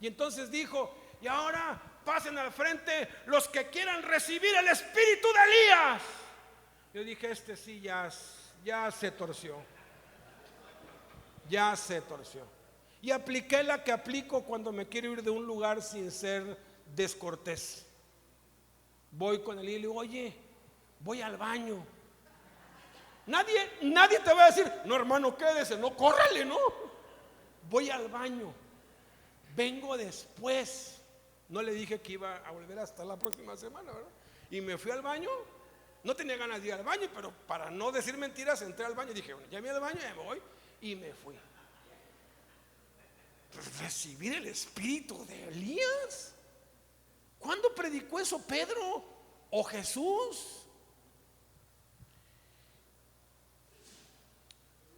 Y entonces dijo, y ahora pasen al frente los que quieran recibir el espíritu de Elías. Yo dije, este sí ya se torció. Ya se torció. Y apliqué la que aplico cuando me quiero ir de un lugar sin ser descortés. Voy con él y le digo, oye, voy al baño. Nadie te va a decir, no hermano, quédese, no, córrale, no. Voy al baño, vengo después. No le dije que iba a volver hasta la próxima semana, ¿verdad? Y me fui al baño. No tenía ganas de ir al baño, pero para no decir mentiras entré al baño y dije, bueno, ya me voy al baño, ya me voy. Y me fui. ¿Recibir el espíritu de Elías? ¿Cuándo predicó eso Pedro o Jesús?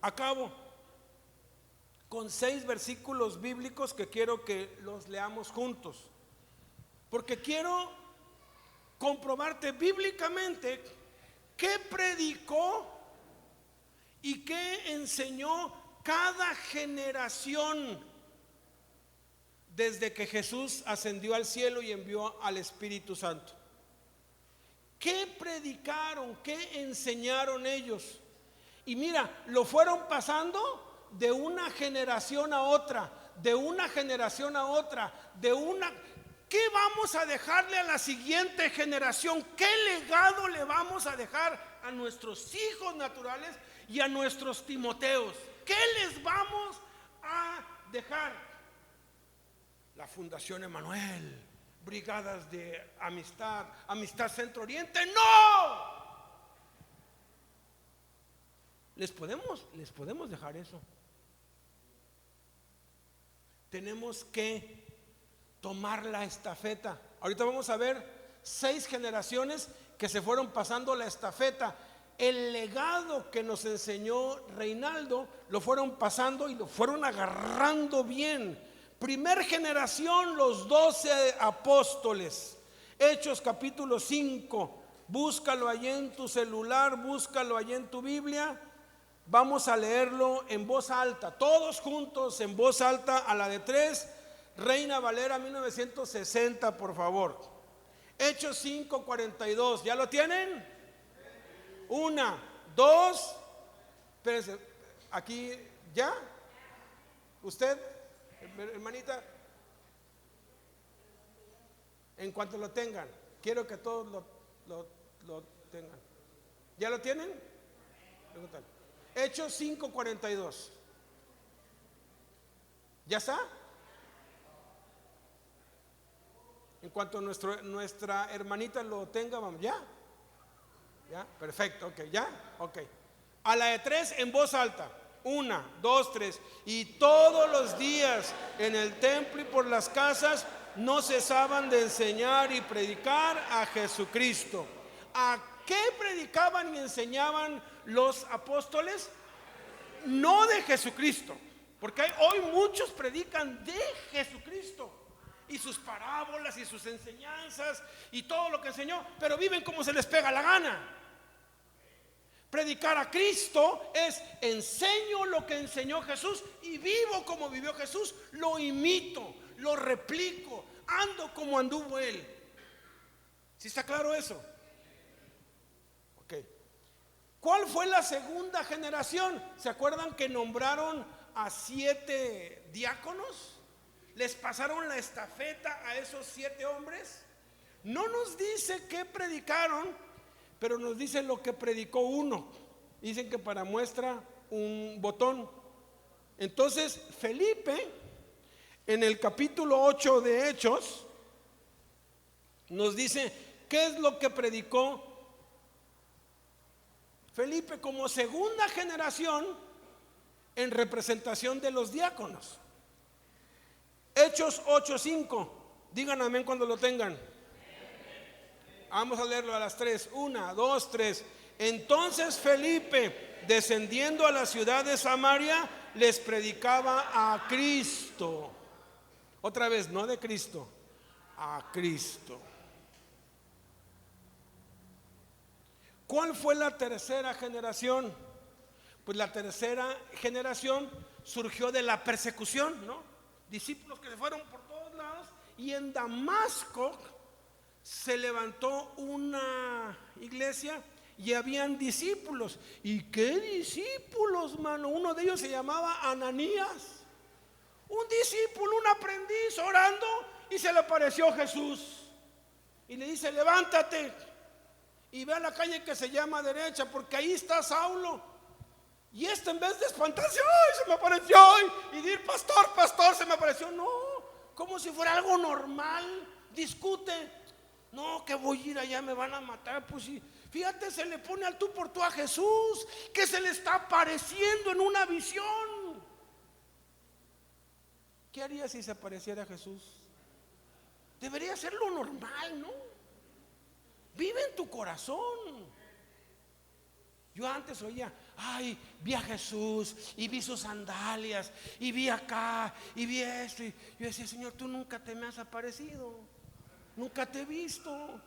Acabo con 6 versículos bíblicos que quiero que los leamos juntos, porque quiero comprobarte bíblicamente qué predicó y qué enseñó cada generación desde que Jesús ascendió al cielo y envió al Espíritu Santo. ¿Qué predicaron? ¿Qué enseñaron ellos? Y mira, lo fueron pasando de una generación a otra, de una generación a otra, ¿Qué vamos a dejarle a la siguiente generación? ¿Qué legado le vamos a dejar a nuestros hijos naturales y a nuestros Timoteos? ¿Qué les vamos a dejar? La Fundación Emanuel, brigadas de Amistad Centro Oriente. ¡No! ¿Les podemos dejar eso? Tenemos que tomar la estafeta. Ahorita vamos a ver 6 generaciones que se fueron pasando la estafeta. El legado que nos enseñó Reinaldo lo fueron pasando y lo fueron agarrando bien. Primer generación, los 12 apóstoles. Hechos capítulo 5. Búscalo allí en tu celular, búscalo allí en tu Biblia. Vamos a leerlo en voz alta, todos juntos en voz alta a la de 3. Reina Valera 1960, por favor. Hechos 5:42. ¿Ya lo tienen? 1, 2. Espérense, aquí ya. Usted, hermanita, en cuanto lo tengan, quiero que todos lo tengan. ¿Ya lo tienen? Hechos 5:42. ¿Ya está? En cuanto nuestra hermanita lo tenga, vamos, ¿ya? ¿Ya? Perfecto, ok, ¿ya? Ok. A la de 3 en voz alta. 1, 2, 3. Y todos los días en el templo y por las casas no cesaban de enseñar y predicar a Jesucristo. ¿A qué predicaban y enseñaban los apóstoles? No de Jesucristo, porque hoy muchos predican de Jesucristo y sus parábolas y sus enseñanzas y todo lo que enseñó, pero viven como se les pega la gana. Predicar a Cristo es enseño lo que enseñó Jesús y vivo como vivió Jesús, lo imito, lo replico, ando como anduvo él. ¿Sí está claro eso? Ok. ¿Cuál fue la segunda generación? ¿Se acuerdan que nombraron a 7 diáconos? Les pasaron la estafeta a esos 7 hombres. No nos dice qué predicaron, pero nos dice lo que predicó uno. Dicen que para muestra un botón. Entonces Felipe, en el capítulo 8 de Hechos, nos dice qué es lo que predicó Felipe como segunda generación en representación de los diáconos. Hechos 8:5. Digan amén cuando lo tengan. Vamos a leerlo a las 3. 1, 2, 3. Entonces Felipe, descendiendo a la ciudad de Samaria, les predicaba a Cristo. Otra vez, no de Cristo, a Cristo. ¿Cuál fue la tercera generación? Pues la tercera generación surgió de la persecución, ¿no? Discípulos que se fueron por todos lados, y en Damasco se levantó una iglesia y habían discípulos. ¿Y qué discípulos, mano? Uno de ellos se llamaba Ananías, un discípulo, un aprendiz, orando, y se le apareció Jesús y le dice: levántate y ve a la calle que se llama derecha, porque ahí está Saulo. Y en vez de espantarse, ¡ay, se me apareció! Y decir: pastor, pastor, se me apareció. No, como si fuera algo normal. Discute: no, que voy a ir allá, me van a matar. Pues sí, fíjate, se le pone al tú por tú a Jesús, que se le está apareciendo en una visión. ¿Qué haría si se apareciera a Jesús? Debería ser lo normal, ¿no? Vive en tu corazón. Yo antes oía: ay, vi a Jesús y vi sus sandalias y vi acá y vi esto. Y yo decía: Señor, tú nunca te me has aparecido, nunca te he visto.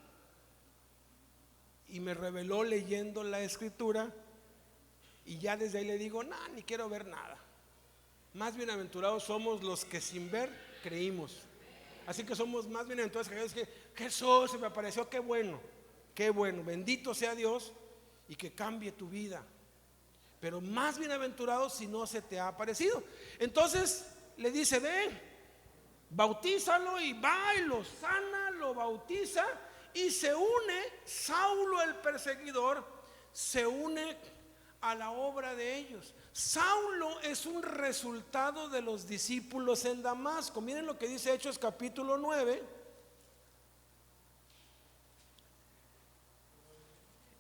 Y me reveló leyendo la escritura, y ya desde ahí le digo: no, ni quiero ver nada. Más bienaventurados somos los que sin ver creímos. Así que somos más bienaventurados que Jesús se me apareció. Qué bueno, bendito sea Dios, y que cambie tu vida. Pero más bienaventurado si no se te ha aparecido. Entonces le dice: ven, bautízalo. Y va y lo sana, lo bautiza, y se une. Saulo, el perseguidor, se une a la obra de ellos. Saulo es un resultado de los discípulos en Damasco. Miren lo que dice Hechos capítulo 9.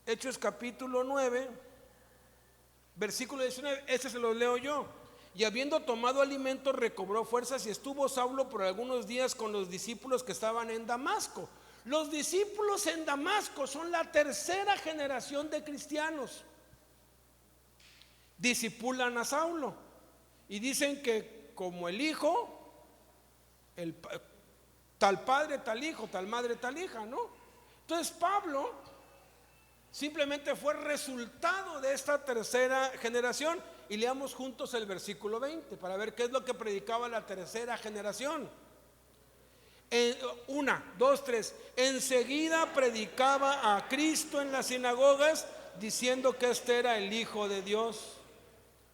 Hechos capítulo 9, versículo 19. Este se lo leo yo. Y habiendo tomado alimento, recobró fuerzas, y estuvo Saulo por algunos días con los discípulos que estaban en Damasco. Los discípulos en Damasco son la tercera generación de cristianos. Discipulan a Saulo y dicen que como el hijo, tal padre, tal hijo, tal madre, tal hija, ¿no? Entonces Pablo simplemente fue resultado de esta tercera generación. Y leamos juntos el versículo 20 para ver qué es lo que predicaba la tercera generación. 1, 2, 3. Enseguida predicaba a Cristo en las sinagogas, diciendo que este era el Hijo de Dios.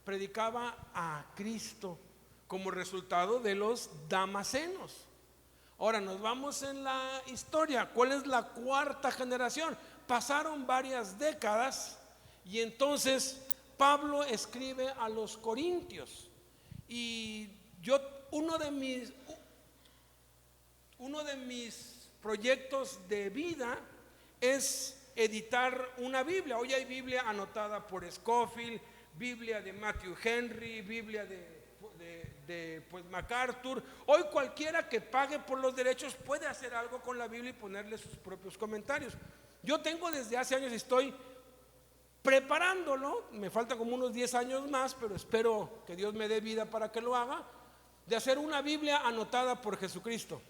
Predicaba a Cristo como resultado de los damasenos. Ahora nos vamos en la historia. ¿Cuál es la cuarta generación? Pasaron varias décadas, y entonces Pablo escribe a los Corintios. Y uno de mis proyectos de vida es editar una Biblia. Hoy hay Biblia anotada por Scofield, Biblia de Matthew Henry, Biblia de MacArthur. Hoy cualquiera que pague por los derechos puede hacer algo con la Biblia y ponerle sus propios comentarios. Yo tengo desde hace años, estoy preparándolo, me faltan como unos 10 años más, pero espero que Dios me dé vida para que lo haga, de hacer una Biblia anotada por Jesucristo.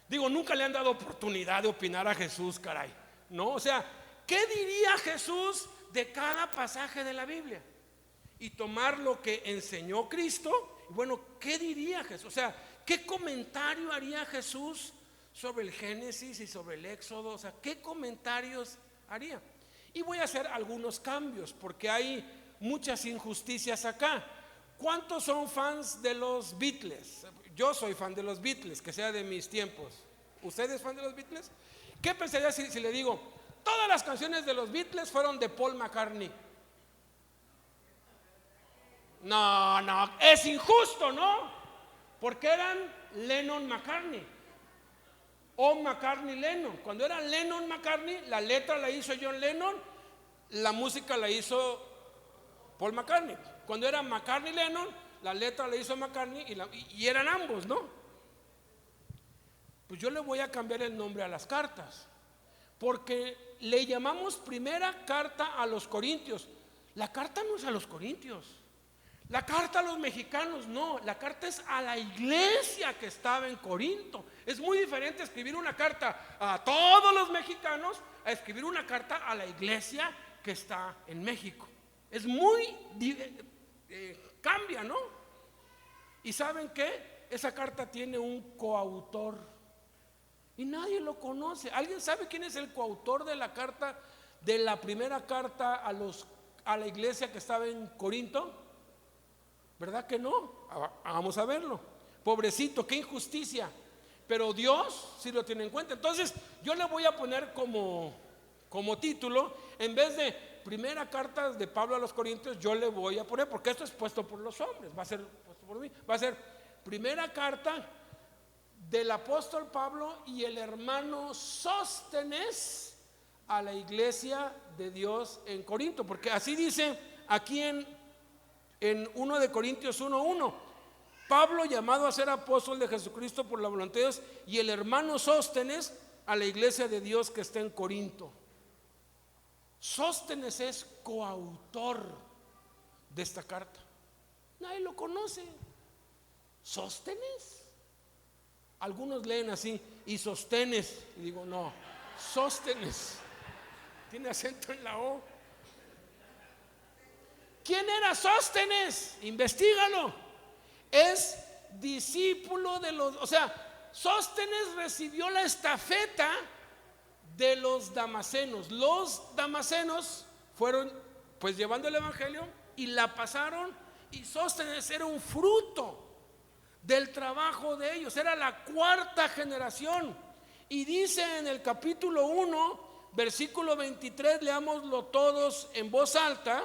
Digo, nunca le han dado oportunidad de opinar a Jesús, caray, ¿no? O sea, ¿qué diría Jesús de cada pasaje de la Biblia? Y tomar lo que enseñó Cristo. Bueno, ¿qué diría Jesús? O sea, ¿qué comentario haría Jesús sobre el Génesis y sobre el Éxodo, o sea, ¿qué comentarios haría? Y voy a hacer algunos cambios porque hay muchas injusticias acá. ¿Cuántos son fans de los Beatles? Yo soy fan de los Beatles, que sea de mis tiempos. ¿Usted es fan de los Beatles? ¿Qué pensaría si le digo, todas las canciones de los Beatles fueron de Paul McCartney? No, es injusto, ¿no? Porque eran Lennon-McCartney o McCartney-Lennon. Cuando era Lennon-McCartney, la letra la hizo John Lennon, la música la hizo Paul McCartney. Cuando era McCartney-Lennon, la letra la hizo McCartney y eran ambos, ¿no? Pues yo le voy a cambiar el nombre a las cartas, porque le llamamos primera carta a los Corintios. La carta no es a los Corintios, la carta a los mexicanos, no, la carta es a la iglesia que estaba en Corinto. Es muy diferente escribir una carta a todos los mexicanos a escribir una carta a la iglesia que está en México. Es muy cambia, ¿no? ¿Y saben qué? Esa carta tiene un coautor y nadie lo conoce. ¿Alguien sabe quién es el coautor de la carta, de la primera carta a la iglesia que estaba en Corinto? ¿Verdad que no? Vamos a verlo. Pobrecito, qué injusticia. Pero Dios sí lo tiene en cuenta. Entonces yo le voy a poner como título, en vez de primera carta de Pablo a los Corintios, yo le voy a poner, porque esto es puesto por los hombres, va a ser puesto por mí, va a ser primera carta del apóstol Pablo y el hermano Sóstenes a la iglesia de Dios en Corinto, porque así dice aquí en 1 de Corintios 1:1, Pablo, llamado a ser apóstol de Jesucristo por la voluntad de Dios, y el hermano Sóstenes a la iglesia de Dios que está en Corinto. Sóstenes es coautor de esta carta. Nadie lo conoce. ¿Sóstenes? Algunos leen así, y sostenes. Y digo, no, Sóstenes. Tiene acento en la O. ¿Quién era Sóstenes? Investígalo. Es discípulo de los, o sea, Sóstenes recibió la estafeta de los damasenos. Los damasenos fueron pues llevando el evangelio y la pasaron, y Sóstenes era un fruto del trabajo de ellos, era la cuarta generación. Y dice en el capítulo 1 versículo 23, leámoslo todos en voz alta,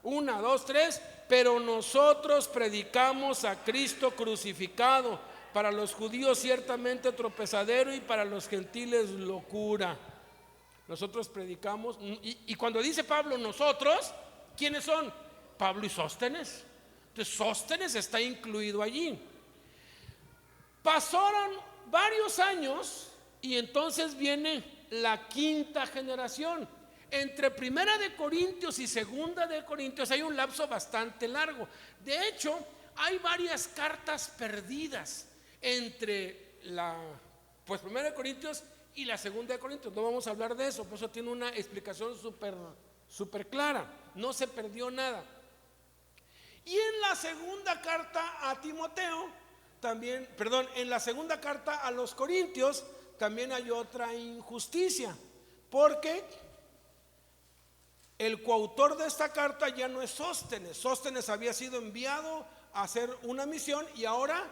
1, 2, 3. Pero nosotros predicamos a Cristo crucificado, para los judíos ciertamente tropezadero y para los gentiles locura. Nosotros predicamos, y cuando dice Pablo nosotros, ¿quiénes son? Pablo y Sóstenes. Entonces Sóstenes está incluido allí. Pasaron varios años y entonces viene la quinta generación. Entre primera de Corintios y segunda de Corintios hay un lapso bastante largo. De hecho, hay varias cartas perdidas entre la primera de Corintios y la segunda de Corintios. No vamos a hablar de eso, por eso tiene una explicación súper clara. No se perdió nada. Y en la segunda carta a Timoteo también, en la segunda carta a los Corintios también hay otra injusticia, porque el coautor de esta carta ya no es Sóstenes. Sóstenes había sido enviado a hacer una misión, y ahora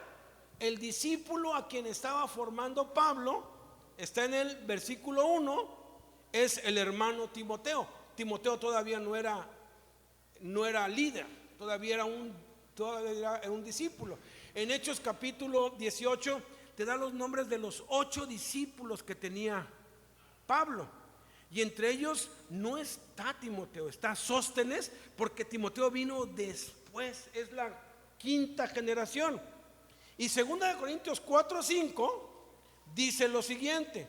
el discípulo a quien estaba formando Pablo, está en el versículo 1, es el hermano Timoteo. Timoteo todavía no era líder, todavía era un discípulo. En Hechos capítulo 18 te da los nombres de los 8 discípulos que tenía Pablo. Y entre ellos no está Timoteo, está Sóstenes, porque Timoteo vino después, es la quinta generación. Y 2 de Corintios 4:5 dice lo siguiente.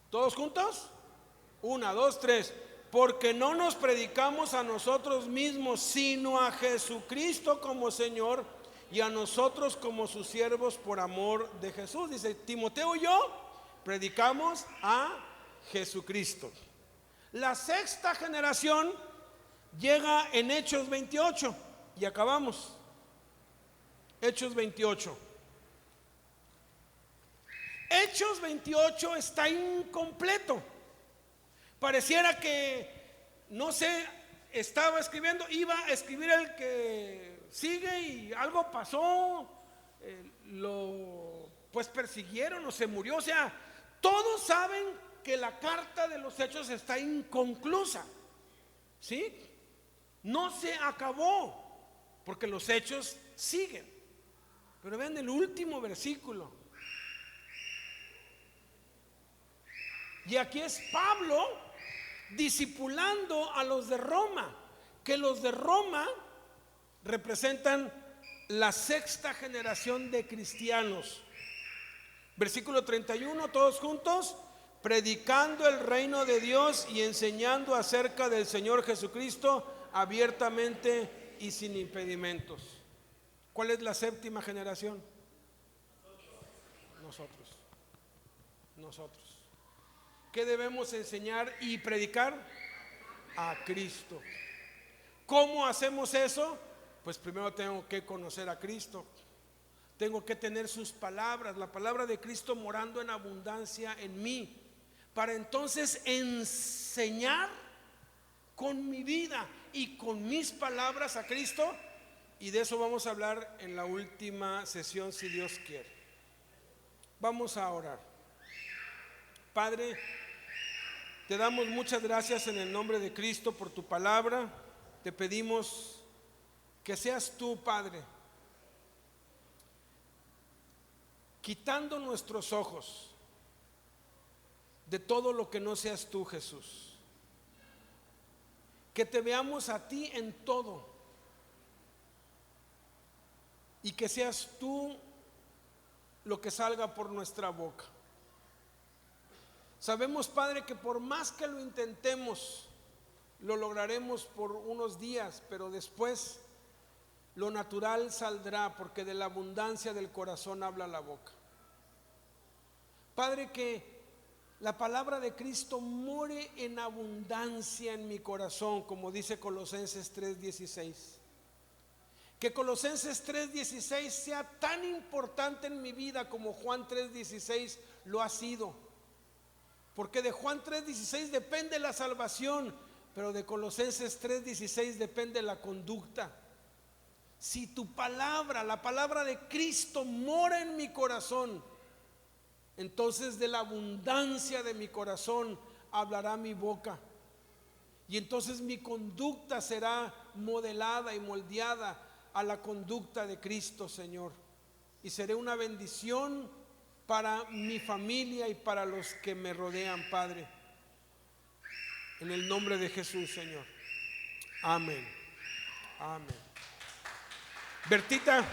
¿Todos juntos? 1, 2, 3. Porque no nos predicamos a nosotros mismos, sino a Jesucristo como Señor, y a nosotros como sus siervos por amor de Jesús. Dice, Timoteo y yo predicamos a Jesucristo. La sexta generación llega en Hechos 28 y acabamos. Hechos 28. Hechos 28 está incompleto. Pareciera que, no sé, estaba escribiendo, iba a escribir el que sigue y algo pasó, lo pues persiguieron o se murió. O sea, todos saben que la carta de los Hechos está inconclusa, ¿sí? No se acabó, porque los Hechos siguen. Pero vean el último versículo. Y aquí es Pablo discipulando a los de Roma, que los de Roma representan la sexta generación de cristianos. Versículo 31, todos juntos: predicando el reino de Dios y enseñando acerca del Señor Jesucristo abiertamente y sin impedimentos. ¿Cuál es la séptima generación? Nosotros. ¿Qué debemos enseñar y predicar? A Cristo. ¿Cómo hacemos eso? Pues primero tengo que conocer a Cristo. Tengo que tener sus palabras, la palabra de Cristo morando en abundancia en mí, para entonces enseñar con mi vida y con mis palabras a Cristo. Y de eso vamos a hablar en la última sesión, si Dios quiere. Vamos a orar. Padre, te damos muchas gracias en el nombre de Cristo por tu palabra. Te pedimos que seas tú, Padre, quitando nuestros ojos de todo lo que no seas tú, Jesús. Que te veamos a ti en todo y que seas tú lo que salga por nuestra boca. Sabemos, Padre, que por más que lo intentemos, lo lograremos por unos días, pero después lo natural saldrá, porque de la abundancia del corazón habla la boca. Padre, que la palabra de Cristo more en abundancia en mi corazón, como dice Colosenses 3:16. Que Colosenses 3:16 sea tan importante en mi vida como Juan 3:16 lo ha sido. Porque de Juan 3:16 depende la salvación, pero de Colosenses 3:16 depende la conducta. Si tu palabra, la palabra de Cristo, mora en mi corazón, entonces de la abundancia de mi corazón hablará mi boca. Y entonces mi conducta será modelada y moldeada a la conducta de Cristo, Señor. Y seré una bendición para mi familia y para los que me rodean, Padre. En el nombre de Jesús, Señor. Amén. Amén. Bertita.